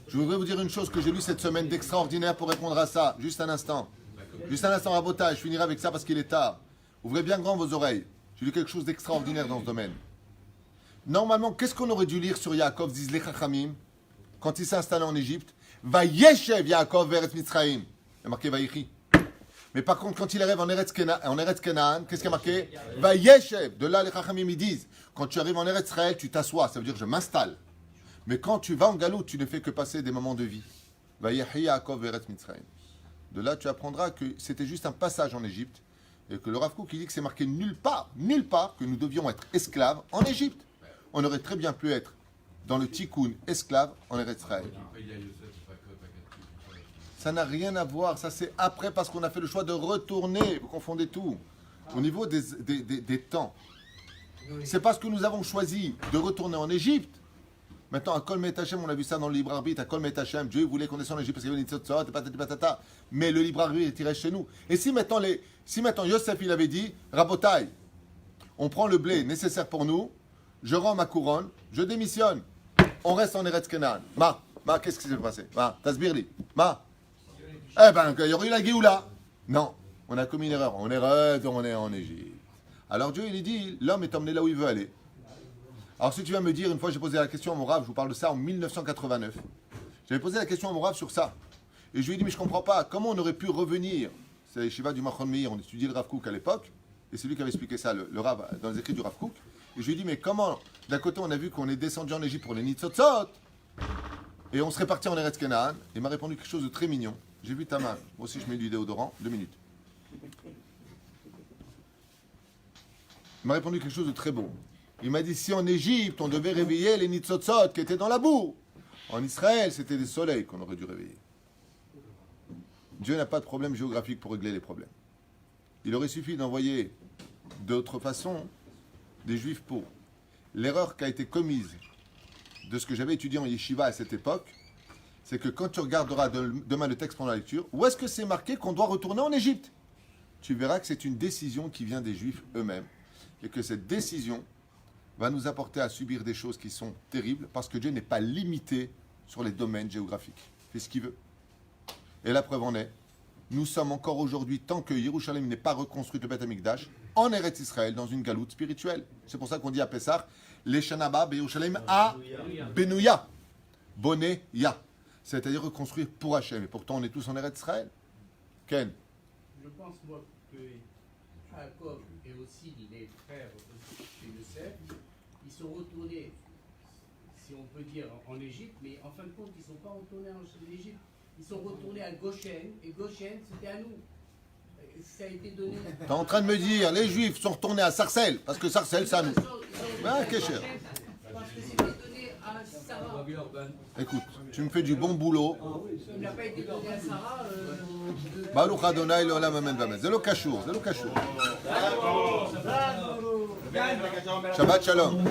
Je voudrais vous dire une chose que j'ai lue cette semaine d'extraordinaire pour répondre à ça. Juste un instant. Juste un instant, Rabotage. Je finirai avec ça parce qu'il est tard. Ouvrez bien grand vos oreilles. J'ai lu quelque chose d'extraordinaire dans ce domaine. Normalement, qu'est-ce qu'on aurait dû lire sur Yaakov, disent les Chachamim, quand il s'est installé en Égypte? Vayeshev Yaakov veretz Mitzrayim. Il y a marqué Vaïchi. Mais par contre, quand il arrive en Eretz Canaan, qu'est-ce qu'il y a marqué? Vayeshev. De là, les Chachamim, ils disent, quand tu arrives en Eretz Israël, tu t'assois. Ça veut dire je m'installe. Mais quand tu vas en galoute, tu ne fais que passer des moments de vie. Vayehi Yaakov veretz Mitzrayim. De là, tu apprendras que c'était juste un passage en Égypte et que le Rav Kook dit que c'est marqué nulle part que nous devions être esclaves en Égypte. On aurait très bien pu être dans le Tikkun esclave en Eretz Israël. Ça n'a rien à voir. Ça, c'est après parce qu'on a fait le choix de retourner. Vous confondez tout. Au niveau des temps. C'est parce que nous avons choisi de retourner en Égypte. Maintenant, à Kol Met Hashem, on a vu ça dans le libre arbitre. À Kol Met Hashem, Dieu voulait qu'on descende en Égypte parce qu'il y avait une tzotzot, patati patata. Mais le libre arbitre est chez nous. Et si maintenant Yosef, il avait dit, Rabotai, on prend le blé nécessaire pour nous, je rends ma couronne, je démissionne. On reste en Eretz Kenan. Qu'est-ce qui s'est passé? Tasbirli. Eh ben, il y aurait eu la Géoula. Non, on a commis une erreur. On est en Égypte. Alors Dieu, il dit, l'homme est emmené là où il veut aller. Alors si tu vas me dire, une fois j'ai posé la question à mon Rav, je vous parle de ça en 1989. J'avais posé la question à mon Rav sur ça. Et je lui ai dit, mais je ne comprends pas, comment on aurait pu revenir? C'est les Shiva du Machon Meir, on étudiait le Rav Kook à l'époque, et c'est lui qui avait expliqué ça, le Rav, dans les écrits du Rav Kook. Et je lui ai dit, mais comment? D'un côté, on a vu qu'on est descendu en Égypte pour les Nitzotzot, et on serait parti en Eretz Canaan. Il m'a répondu quelque chose de très mignon. J'ai vu ta main, moi aussi je mets du déodorant, 2 minutes. Il m'a répondu quelque chose de très beau. Il m'a dit, si en Égypte, on devait réveiller les Nitzotzot qui étaient dans la boue, en Israël, c'était des soleils qu'on aurait dû réveiller. Dieu n'a pas de problème géographique pour régler les problèmes. Il aurait suffi d'envoyer d'autres façons des juifs pauvres. L'erreur qui a été commise de ce que j'avais étudié en yeshiva à cette époque, c'est que quand tu regarderas demain le texte pendant la lecture, où est-ce que c'est marqué qu'on doit retourner en Égypte? Tu verras que c'est une décision qui vient des juifs eux-mêmes et que cette décision va nous apporter à subir des choses qui sont terribles parce que Dieu n'est pas limité sur les domaines géographiques. Il fait ce qu'il veut. Et la preuve en est, nous sommes encore aujourd'hui, tant que Yerushalayim n'est pas reconstruite, le Beth Amikdash, en Eretz Israël, dans une galoute spirituelle. C'est pour ça qu'on dit à Pessah, les Shanaba, Yerushalayim à Benouya, Bonéya. C'est-à-dire reconstruire pour Hachem. Et pourtant, on est tous en Eretz Israël. Ken? Je pense, moi, que Jacob et aussi les frères de Yosef, ils sont retournés, si on peut dire, en Égypte, mais en fin de compte, ils ne sont pas retournés en Égypte. Ils sont retournés à Goshen, et Goshen, c'était à nous. Ça a été donné. Tu es en train de me dire, les Juifs sont retournés à Sarcelles, parce que Sarcelles, c'est à nous. Ah, qu'est-ce que parce que c'était donné à Sarah. Écoute, tu me fais du bon boulot. Il n'a pas été donné à Sarah. Baruch Adonai l'olam amen vamen. C'est le kashour, c'est le kashour. Shabbat shalom.